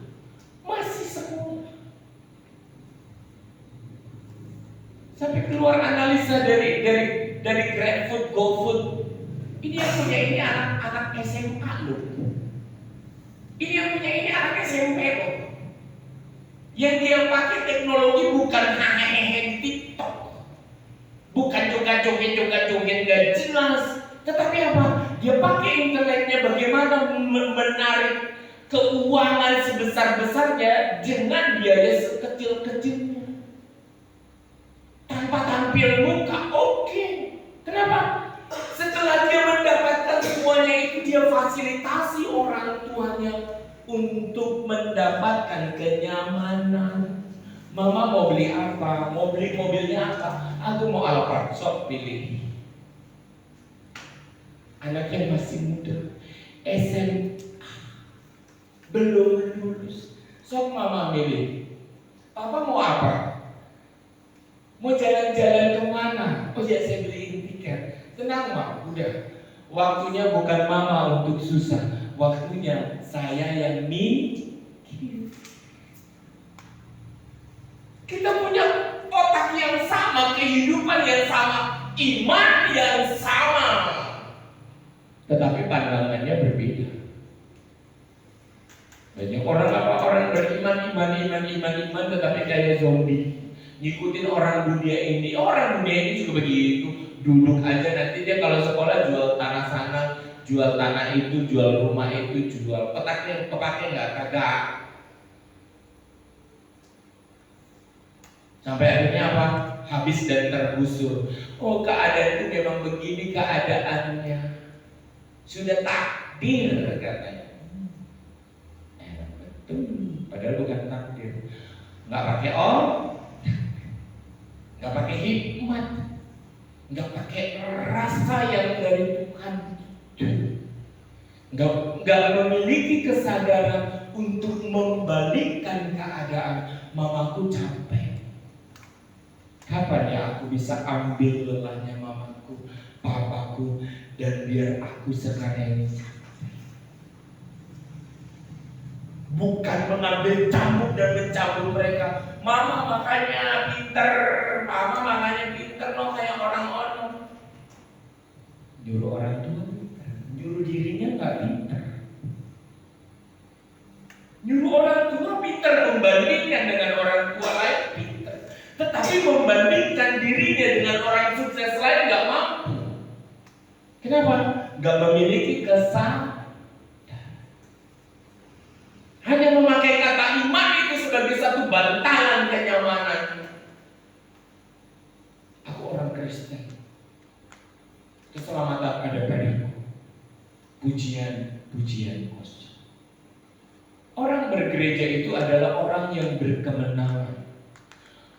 Sampai keluar analisa dari GrabFood, GoFood. Ini yang punya ini anak SMA loh. Ini yang punya ini anak SMP loh. Yang dia pakai teknologi bukan hehehe di TikTok, bukan joget-joget gak jelas, tetapi apa? Dia pakai internetnya bagaimana menarik keuangan sebesar-besarnya dengan biaya sekecil-kecilnya, tanpa tampil muka. Oke. Kenapa? Setelah dia mendapatkan semuanya itu, dia fasilitasi orang tuanya untuk mendapatkan kenyamanan. Mama mau beli apa? Mau beli mobilnya apa? Aku mau Alphard, sok pilih. Anaknya masih muda, SMA, belum lulus, sok mama milih. Papa mau apa? Mau jalan-jalan kemana? Oh ya, saya beliin tiket. Tenang mak, udah. Waktunya bukan mama untuk susah, waktunya saya yang mikir. Kita punya otak yang sama, kehidupan yang sama, iman yang sama, tetapi pandangannya berbeda. Banyak orang beriman, tetapi kayak zombie, ngikutin orang dunia ini. Orang dunia ini juga begitu. Duduk aja, nanti dia kalau sekolah jual tanah sana, jual tanah itu, jual rumah itu, jual petaknya kepake nggak kagak. Sampai akhirnya apa? Habis dan tergusur. Oh, keadaan itu memang begini keadaannya. Sudah takdir katanya. Betul, padahal bukan takdir. Nggak pakai nggak pakai hikmat, nggak pakai rasa yang dari Tuhan, nggak memiliki kesadaran untuk membalikkan keadaan. Mamaku capek, kapan ya aku bisa ambil lelahnya mamaku, papaku, dan biar aku sekarang ini capek. Bukan mengambil cambuk dan mencambuk mereka. Mama makanya pinter, mama makanya pinter loh kayak orang-orang. Nyuruh orang tua pinter, nyuruh dirinya nggak pinter. Nyuruh orang tua pinter, membandingkan dengan orang tua lain pinter, tetapi membandingkan dirinya dengan orang sukses lain nggak mampu. Kenapa? Nggak memiliki kesadaran. Hanya memakai kata iman itu sebagai satu bantalan kenyamanan. Aku orang Kristen, keselamatan ada padaku, pujian kosong. Orang bergereja itu adalah orang yang berkemenangan.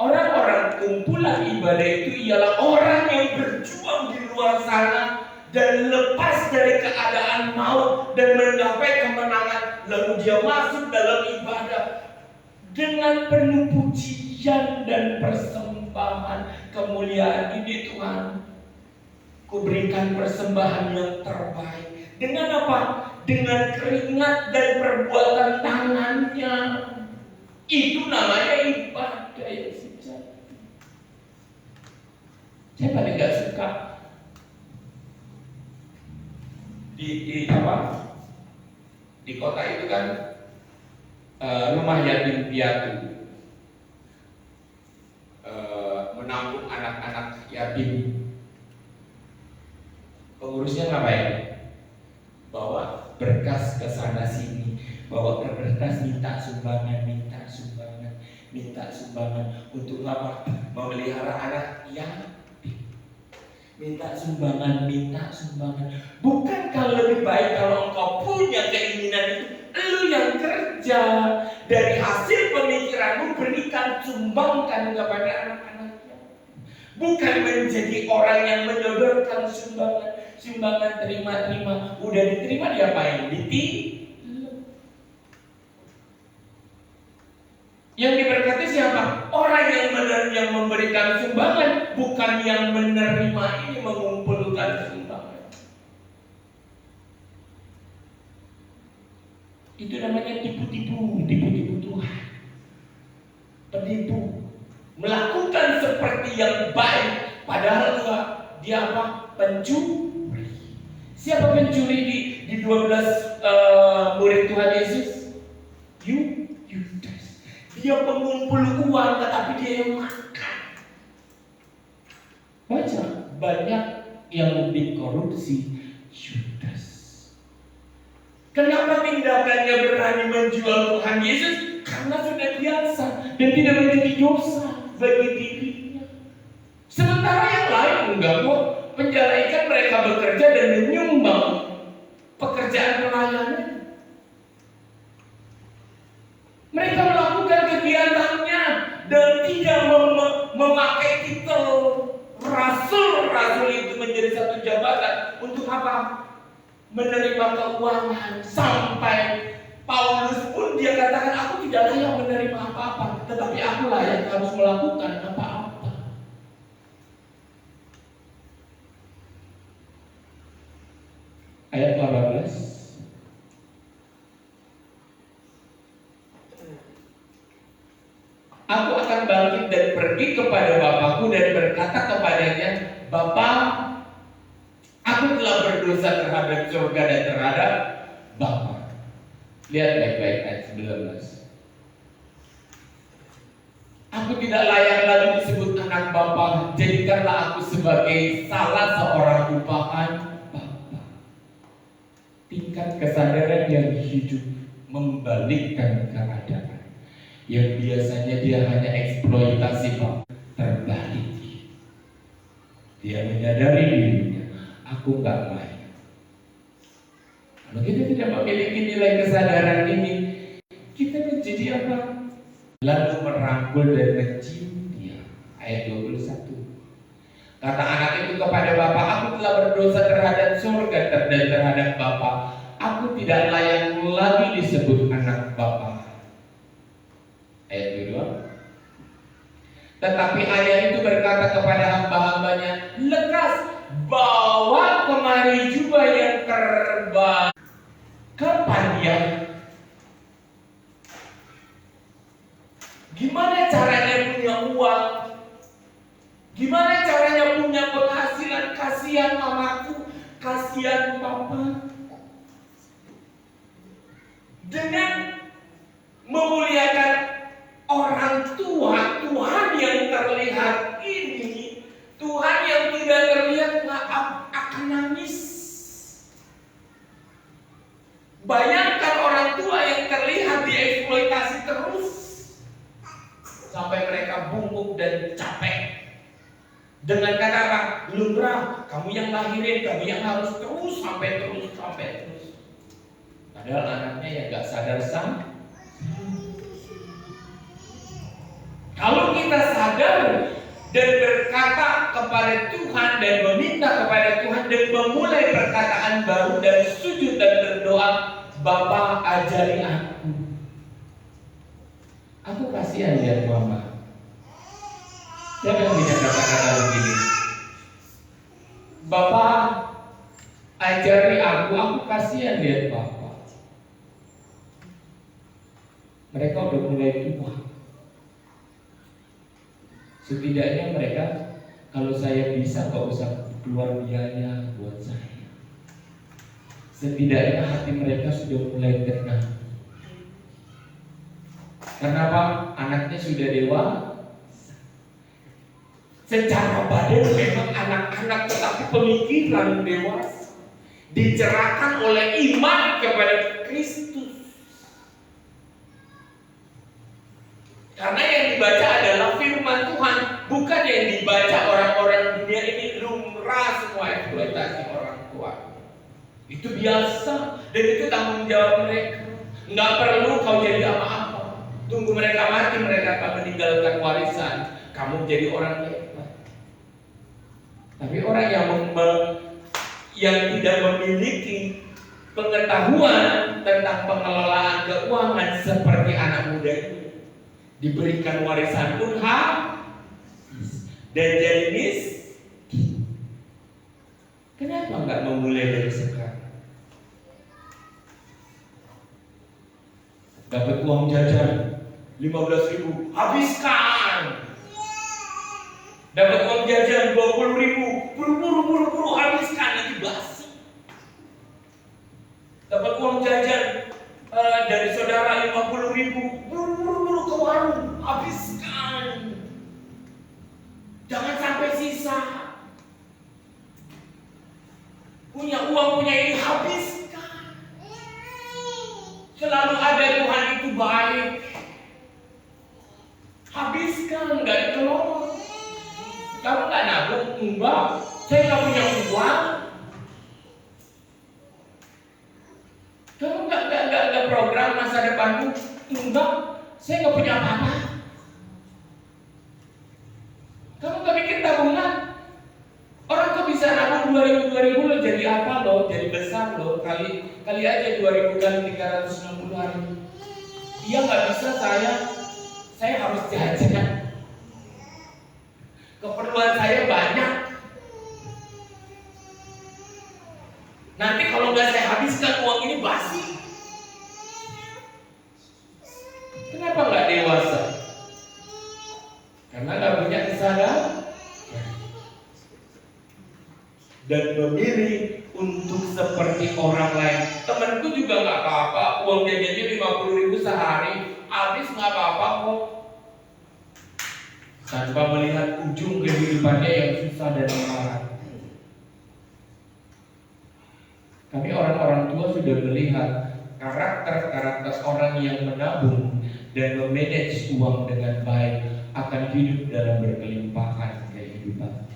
Orang-orang kumpulan ibadah itu ialah orang yang berjuang di luar sana dan lepas dari keadaan maut dan mencapai kemenangan. Lalu dia masuk dalam ibadah dengan penuh pujian dan persembahan kemuliaan ini Tuhan. Kuberikan persembahan yang terbaik. Dengan apa? Dengan keringat dan perbuatan tangannya. Itu namanya ibadah yang sejati. Saya paling gak suka di kota itu kan rumah yatim piatu, menampung anak-anak yatim. Pengurusnya ngapain? Bawa berkas ke sana sini, bawa berkas, minta sumbangan untuk apa? Memelihara anak yatim. Minta sumbangan. Bukankah lebih baik kalau engkau punya keinginan itu, lu yang kerja, dari hasil pemikiranmu berikan, sumbangkan kepada anak-anaknya. Bukan menjadi orang yang menyodorkan sumbangan terima. Udah diterima diapain? Yang diberkati siapa? Orang yang memberikan sumbangan, bukan yang menerima ini mengumpulkan sumbangan. Itu namanya tipu-tipu Tuhan. Penipu. Melakukan seperti yang baik, padahal dia apa? Pencuri. Siapa pencuri di 12 murid Tuhan Yesus? Yudas. Dia pengumpul uang, tetapi dia yang makan. Baca, banyak yang dikorupsi Yudas. Kenapa tindakannya berani menjual Tuhan Yesus? Karena sudah biasa dan tidak menjadi dosa bagi dirinya. Sementara yang lain enggak kok. Penjara ikan mereka bekerja dan menyumbang pekerjaan pelayanan. Mereka melakukan kegiatannya dan tidak memakai titel rasul itu menjadi satu jabatan. Untuk apa? Menerima keuangan. Sampai Paulus pun dia katakan, aku tidak layak menerima apa-apa, tetapi aku layak harus melakukan apa-apa. Ayat 18. Aku akan bangkit dan pergi kepada Bapakku dan berkata kepadanya, Bapa, aku telah berdosa terhadap surga dan terhadap Bapa. Lihat baik-baik ayat 19. Aku tidak layak lagi disebut anak Bapa, jadikanlah aku sebagai salah seorang upahan Bapa. Tingkat kesadaran yang hidup membalikkan keadaan. Yang biasanya dia hanya eksploitasi Pak, terbalik. Dia menyadari dirinya, aku nggak layak. Kalau kita tidak memiliki nilai kesadaran ini, kita menjadi apa? Lalu merangkul dan mencium dia. Ayat 21. Kata anak itu kepada Bapa, aku telah berdosa terhadap surga dan terhadap Bapa. Aku tidak layak lagi disebut anak Bapa. Ayat 22. Tetapi ayah itu berkata kepada hamba-hambanya, lekas bawa kemari jubah yang terbaik. Kapan dia? Gimana caranya punya uang? Gimana caranya punya penghasilan? Kasihan mamaku, kasihan papa. Dengan memuliakan orang tua, Tuhan yang terlihat ini, Tuhan yang tidak terlihat akan nangis. Bayangkan orang tua yang terlihat dieksploitasi terus sampai mereka bungkuk dan capek. Dengan kata apa? Lumrah, kamu yang lahirin, kamu yang harus terus sampai terus. Padahal anaknya yang gak sadar Kalau kita sadar dan berkata kepada Tuhan dan meminta kepada Tuhan dan memulai perkataan baru dan sujud dan berdoa, Bapa ajari aku. Aku kasihan lihat mama. Siapa yang bisa kata-kata begini? Bapak ajari aku kasihan lihat Bapak. Mereka udah mulai tua. Setidaknya mereka, kalau saya bisa gak usah keluar biaya buat saya. Setidaknya hati mereka sudah mulai tenang. Kenapa? Anaknya sudah dewasa. Secara badan memang anak-anak, tetapi pemikiran dewasa. Dicerahkan oleh iman kepada Kristus. Karena yang dibaca adalah firman Tuhan, bukan yang dibaca orang-orang dunia ini. Lumrah semua eksploitasi orang tua. Itu biasa, dan itu tanggung jawab mereka. Nggak perlu kau jadi apa-apa. Tunggu mereka mati, mereka akan meninggalkan warisan. Kamu jadi orang hebat. Tapi orang yang tidak memiliki pengetahuan tentang pengelolaan keuangan seperti anak muda ini, diberikan warisan pun habis dan jadi miskin. Kenapa nggak memulai dari sekarang? Dapat uang jajan 15.000, habiskan. Dapat uang jajan 20.000, buru-buru habiskan, nanti basi. Dapat uang jajan dari saudara 50.000, buru-buru ke warung, habiskan. Jangan sampai sisa. Punya uang, punya ini, habiskan. Selalu ada Tuhan itu baik. Habiskan, nggak dikelola. Kamu nggak nabung? Enggak. Saya nggak punya uang. Kamu nggak program masa depanmu? Enggak. Saya nggak punya apa-apa. Kamu nggak bikin tabungan? Orang kok bisa nabung 2000 lo jadi apa lo? Jadi besar lo. Kali aja 2000 kali 360 hari. Iya nggak bisa saya harus jajan. Keperluan saya banyak. Nanti kalau nggak saya habiskan uang ini basi. Kenapa nggak dewasa? Karena nggak punya kesadaran dan memilih untuk seperti orang lain. Temanku juga nggak apa-apa, uang jajannya 50.000 sehari, habis nggak apa-apa kok. Tanpa melihat ujung kehidupannya yang susah dan melarat. Kami orang-orang tua sudah melihat karakter orang yang menabung dan memanage uang dengan baik akan hidup dalam berkelimpahan kehidupan.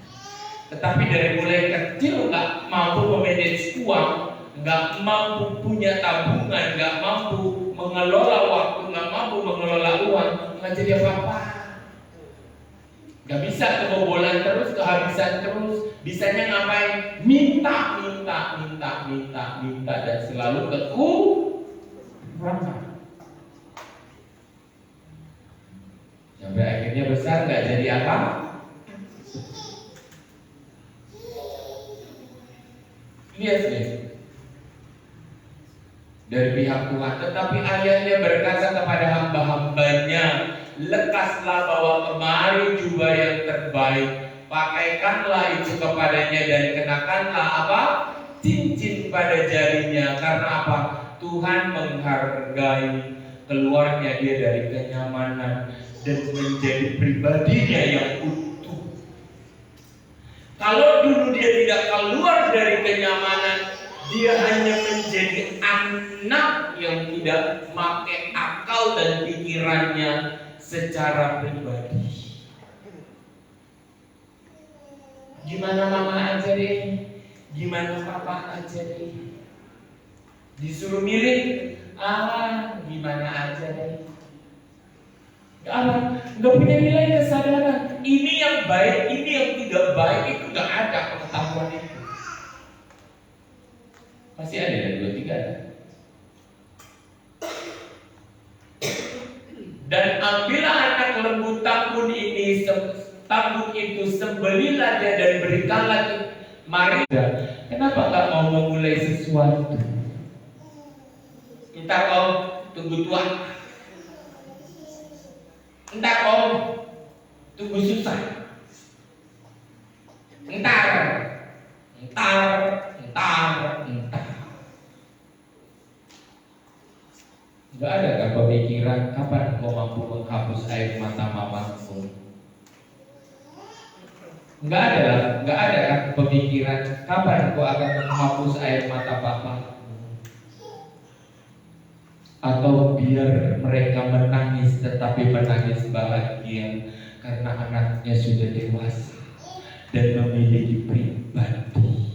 Tetapi dari mulai kecil nggak mampu memanage uang, nggak mampu punya tabungan, nggak mampu mengelola waktu, nggak mampu mengelola uang, nggak jadi apa-apa. Gak bisa kebobolan terus, kehabisan terus. Bisanya ngapain? Minta dan selalu kekurangan. Sampai akhirnya besar gak jadi apa? Lihat nih. Dari pihak Tuhan, tetapi ayahnya berkata kepada hamba-hambanya, lekaslah bawa kemari jubah yang terbaik, pakaikanlah itu kepadanya dan kenakanlah apa? Cincin pada jarinya. Karena apa? Tuhan menghargai keluarnya dia dari kenyamanan dan menjadi pribadinya yang utuh. Kalau dulu dia tidak keluar dari kenyamanan, dia hanya menjadi anak yang tidak pakai akal dan pikirannya secara pribadi. Gimana mama aja deh, gimana papa aja deh. Disuruh milih, gimana aja deh. Gak punya nilai kesadaran. Ini yang baik, ini yang tidak baik, itu gak ada pengetahuan itu. Masih ada ya 2-3. Dan ambillah anak lembu tambun ini, tambun itu, sembelilah dia dan berikanlah Mari, kenapa nggak mau memulai sesuatu? Ntar om tunggu tua, ntar om tunggu susah, ntar. Nggak ada kan pemikiran kapan kau mampu menghapus air mata mamamu? Nggak ada kan pemikiran kapan kau akan menghapus air mata papa? Atau biar mereka menangis tetapi menangis bahagia karena anaknya sudah dewasa dan memiliki pribadi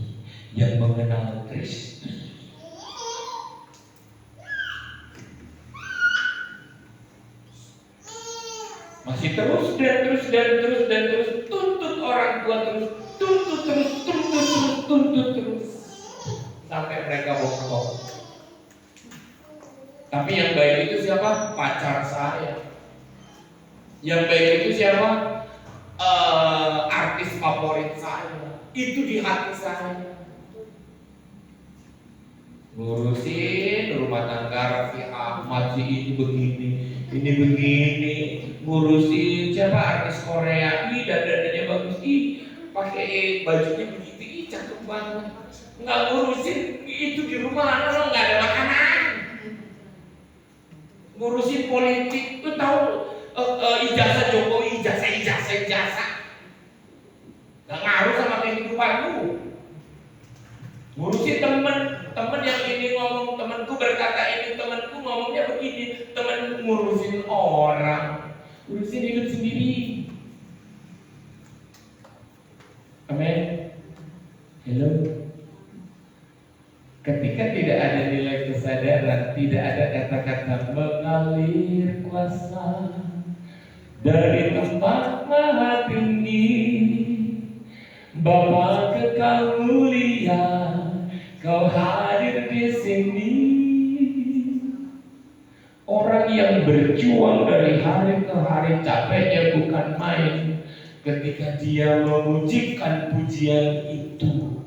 yang mengenal Kristus. Masih terus tuntut orang tua tuntut sampai mereka bongkok. Tapi yang baik itu siapa? Pacar saya. Yang baik itu siapa? Artis favorit saya. Itu di hati saya. Ngurusin rumah tangga Raffi Ahmad, si ini begini, ngurusin siapa artis Korea, dandannya bagus, pakai bajunya begitu, cakep banget. Nggak ngurusin itu di rumah, nggak ada makanan. Ngurusin politik, lu tahu ijazah Jokowi, ijazah. Nggak ngaruh sama kehidupanmu. Ngurusin temen yang ini ngomong, temanku berkata ini, temanku ngomongnya begini, temen ngurusin orang, ngurusin hidup sendiri. Amin. Hello. Ketika tidak ada nilai kesadaran, tidak ada kata-kata mengalir kuasa dari tempat maha tinggi, Bapa kekal mulia, Kau hadir di sini. Orang yang berjuang dari hari ke hari, capeknya bukan main ketika dia memujikan pujian itu.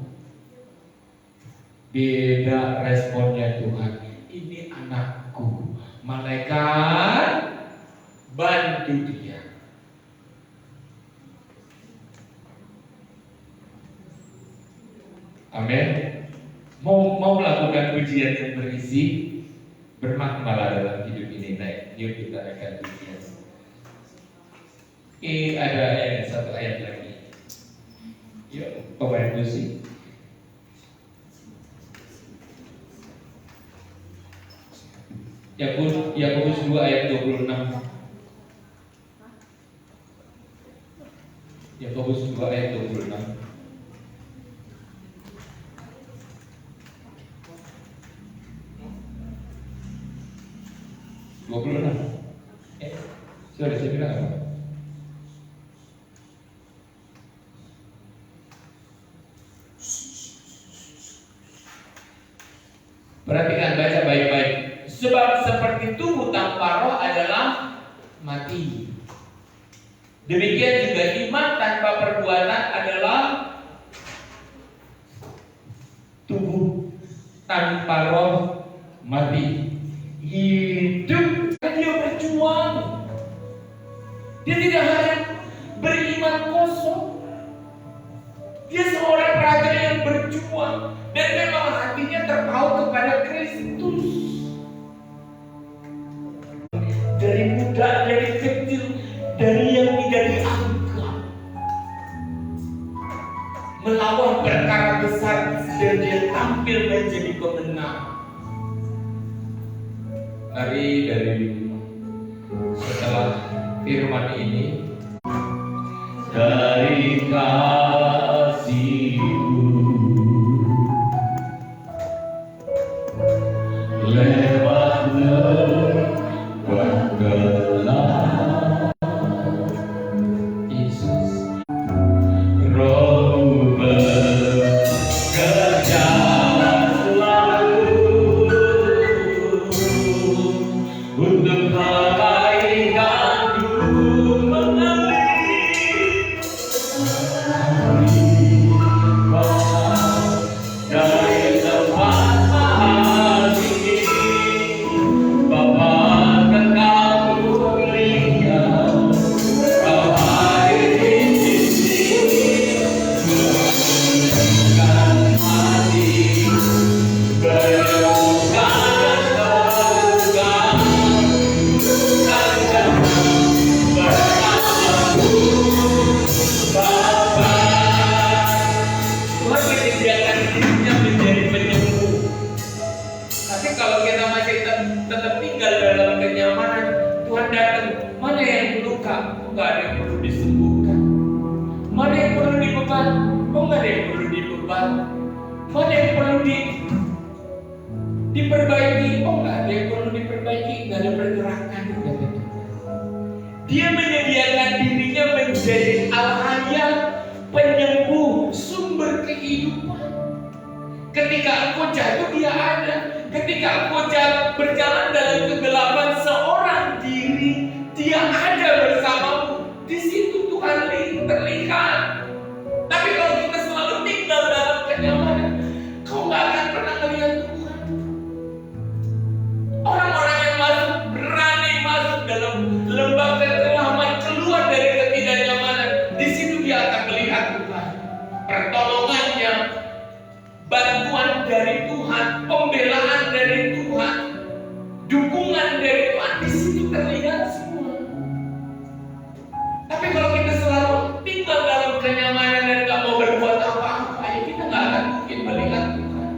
Beda responnya Tuhan. Ini anakku, malaikat bantu dia. Amin. Mau melakukan pujian yang berisi bermakna dalam hidup ini. Naik, yuk kita akan pujian. Ada satu ayat lagi. Yuk, pemain musik. Yakobus 2 ayat 26. Yakobus 2 ayat 26. Sorry, saya bilang apa? Perhatikan, baca baik-baik. Sebab seperti tubuh tanpa roh adalah mati, demikian juga iman tanpa perbuatan adalah tubuh tanpa roh mati. Hidup, dia berjuang. Dia tidak hanya beriman kosong. Dia seorang raja yang berjuang dan memang hatinya terpaut kepada Kristus. Dari muda, dari kecil, dari yang tidak dianggap, melawan perkara besar dan dia tampil menjadi pemenang. Dari setelah firman ini, dari kasih-Mu lewat lembah gelap, Yesus Roh bekerja selalu untuk kebaikan-Ku mengalir. kalau kita masih tetap tinggal dalam kenyamanan, Tuhan datang, mana yang luka? Enggak ada yang perlu disembuhkan. Mana yang perlu dibeban? Oh, enggak ada yang perlu dibeban. Mana yang perlu diperbaiki? Oh, enggak ada yang perlu diperbaiki. Enggak ada pergerakan. Dia menyediakan dirinya menjadi Al-Hayya, penyembuh, sumber kehidupan. Ketika engkau jatuh, dia ada. Ketika engkau berjalan dalam kegelapan seorang diri, dia ada bersamamu. Di situ Tuhan terlihat. Tapi kalau kita selalu tinggal dalam kenyamanan, kau nggak akan pernah melihat Tuhan. Orang-orang yang berani masuk dalam lembah kekelaman, keluar dari ketidaknyamanan, di situ dia akan melihat Tuhan, pertolongannya, bantuan dari Tuhan, pembelaan dari Tuhan, dukungan dari Tuhan, di situ terlihat semua. Tapi kalau kita selalu tinggal dalam kenyamanan dan gak mau berbuat apa-apa, ya kita gak akan mungkin melihat Tuhan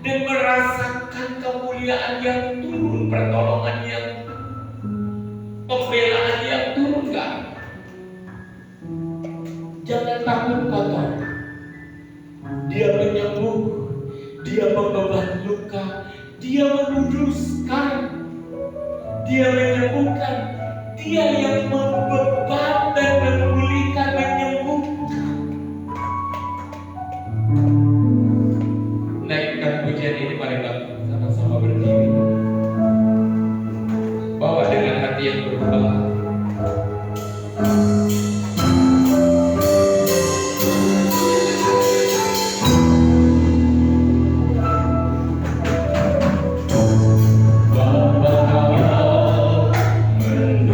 dan merasakan kemuliaan yang turun, pertolongan yang turun, pembelaan yang turun. Gak. Jangan takut kata. Dia menyembuh, dia membeban luka, dia menuduskan, dia menyembuhkan, dia yang membeban dan memulihkan, menyembuhkan. Naikkan pujian ini, mari sama-sama berdiri. Bawa dengan hati yang berubah. Mendengar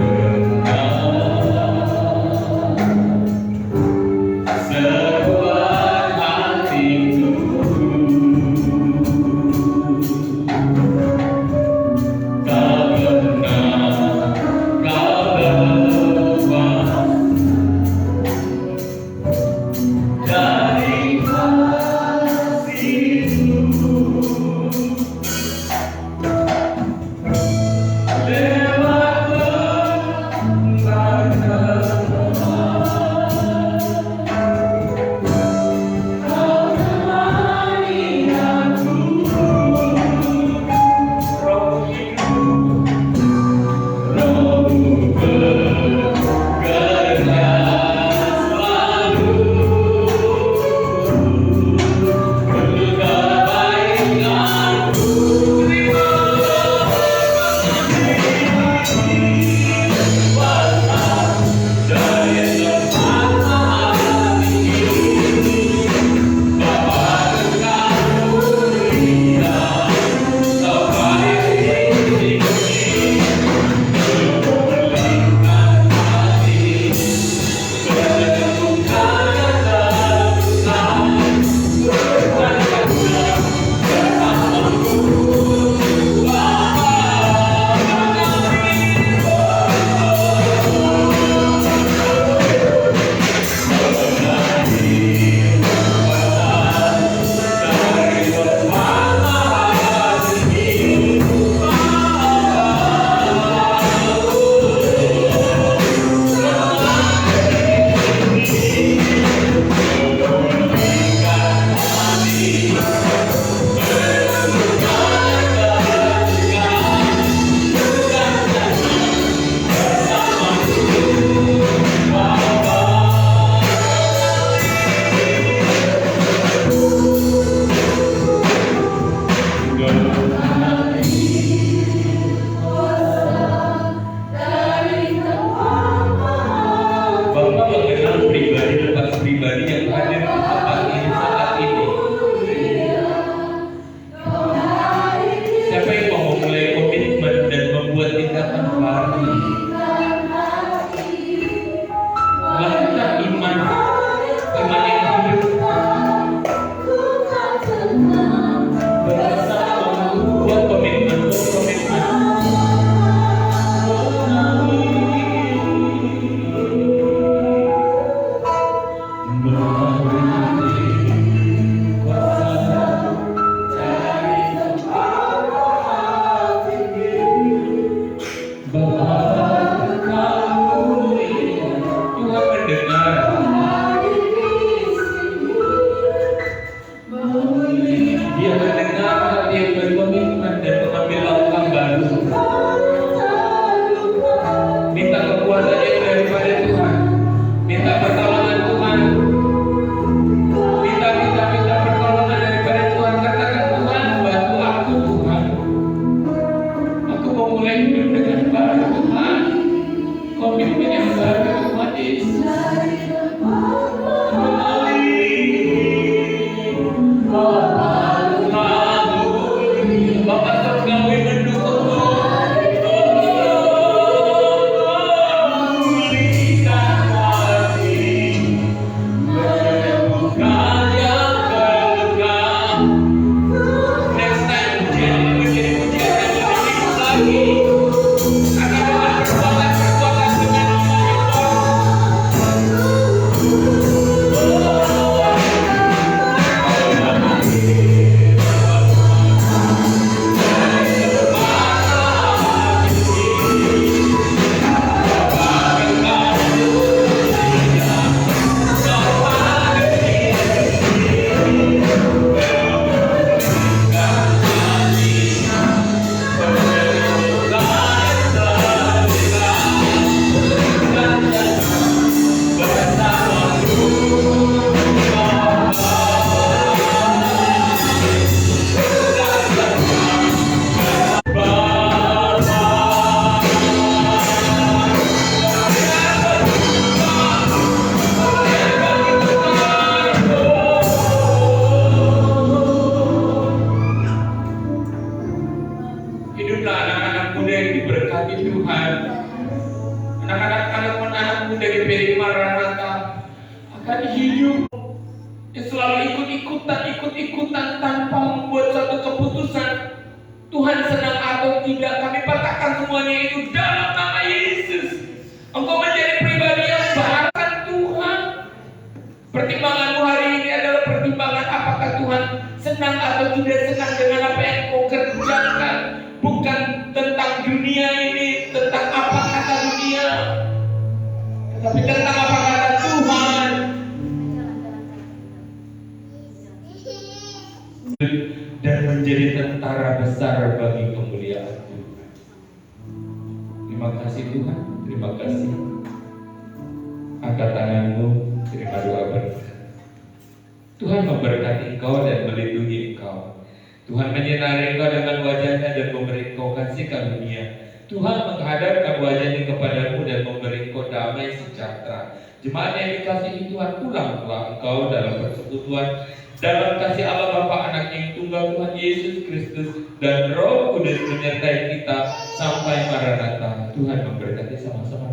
Hiduplah anak-anak muda yang diberkati Tuhan. Anak-anak muda di PDI Maranatha akan hidup yang selalu ikut-ikutan tanpa membuat satu keputusan. Tuhan senang atau tidak, kami patahkan semuanya itu dalam nama Yesus. Engkau menjadi pribadi yang bahkan Tuhan. Pertimbanganmu hari ini adalah pertimbangan apakah Tuhan senang atau tidak senang dengan apa yang kau kerjakan. Bukan tentang dunia ini, tentang apa kata dunia, tapi tentang apa kata Tuhan. Dan menjadi tentara besar bagi kemuliaan Tuhan. Terima kasih Tuhan, terima kasih. Angkat tanganmu, terima doa berkat. Tuhan memberkati engkau dan melindungi engkau. Tuhan menyinari engkau dengan wajahnya dan memberi engkau kasih karunia. Tuhan menghadapkan wajahnya kepadamu dan memberi engkau damai sejahtera. Jemaat yang dikasihi Tuhan, pulanglah engkau dalam persekutuan, dalam kasih Allah Bapa, Anak yang tunggal, Tuhan Yesus Kristus dan Roh Kudus menyertai kita sampai Maranatha. Tuhan memberkati sama-sama.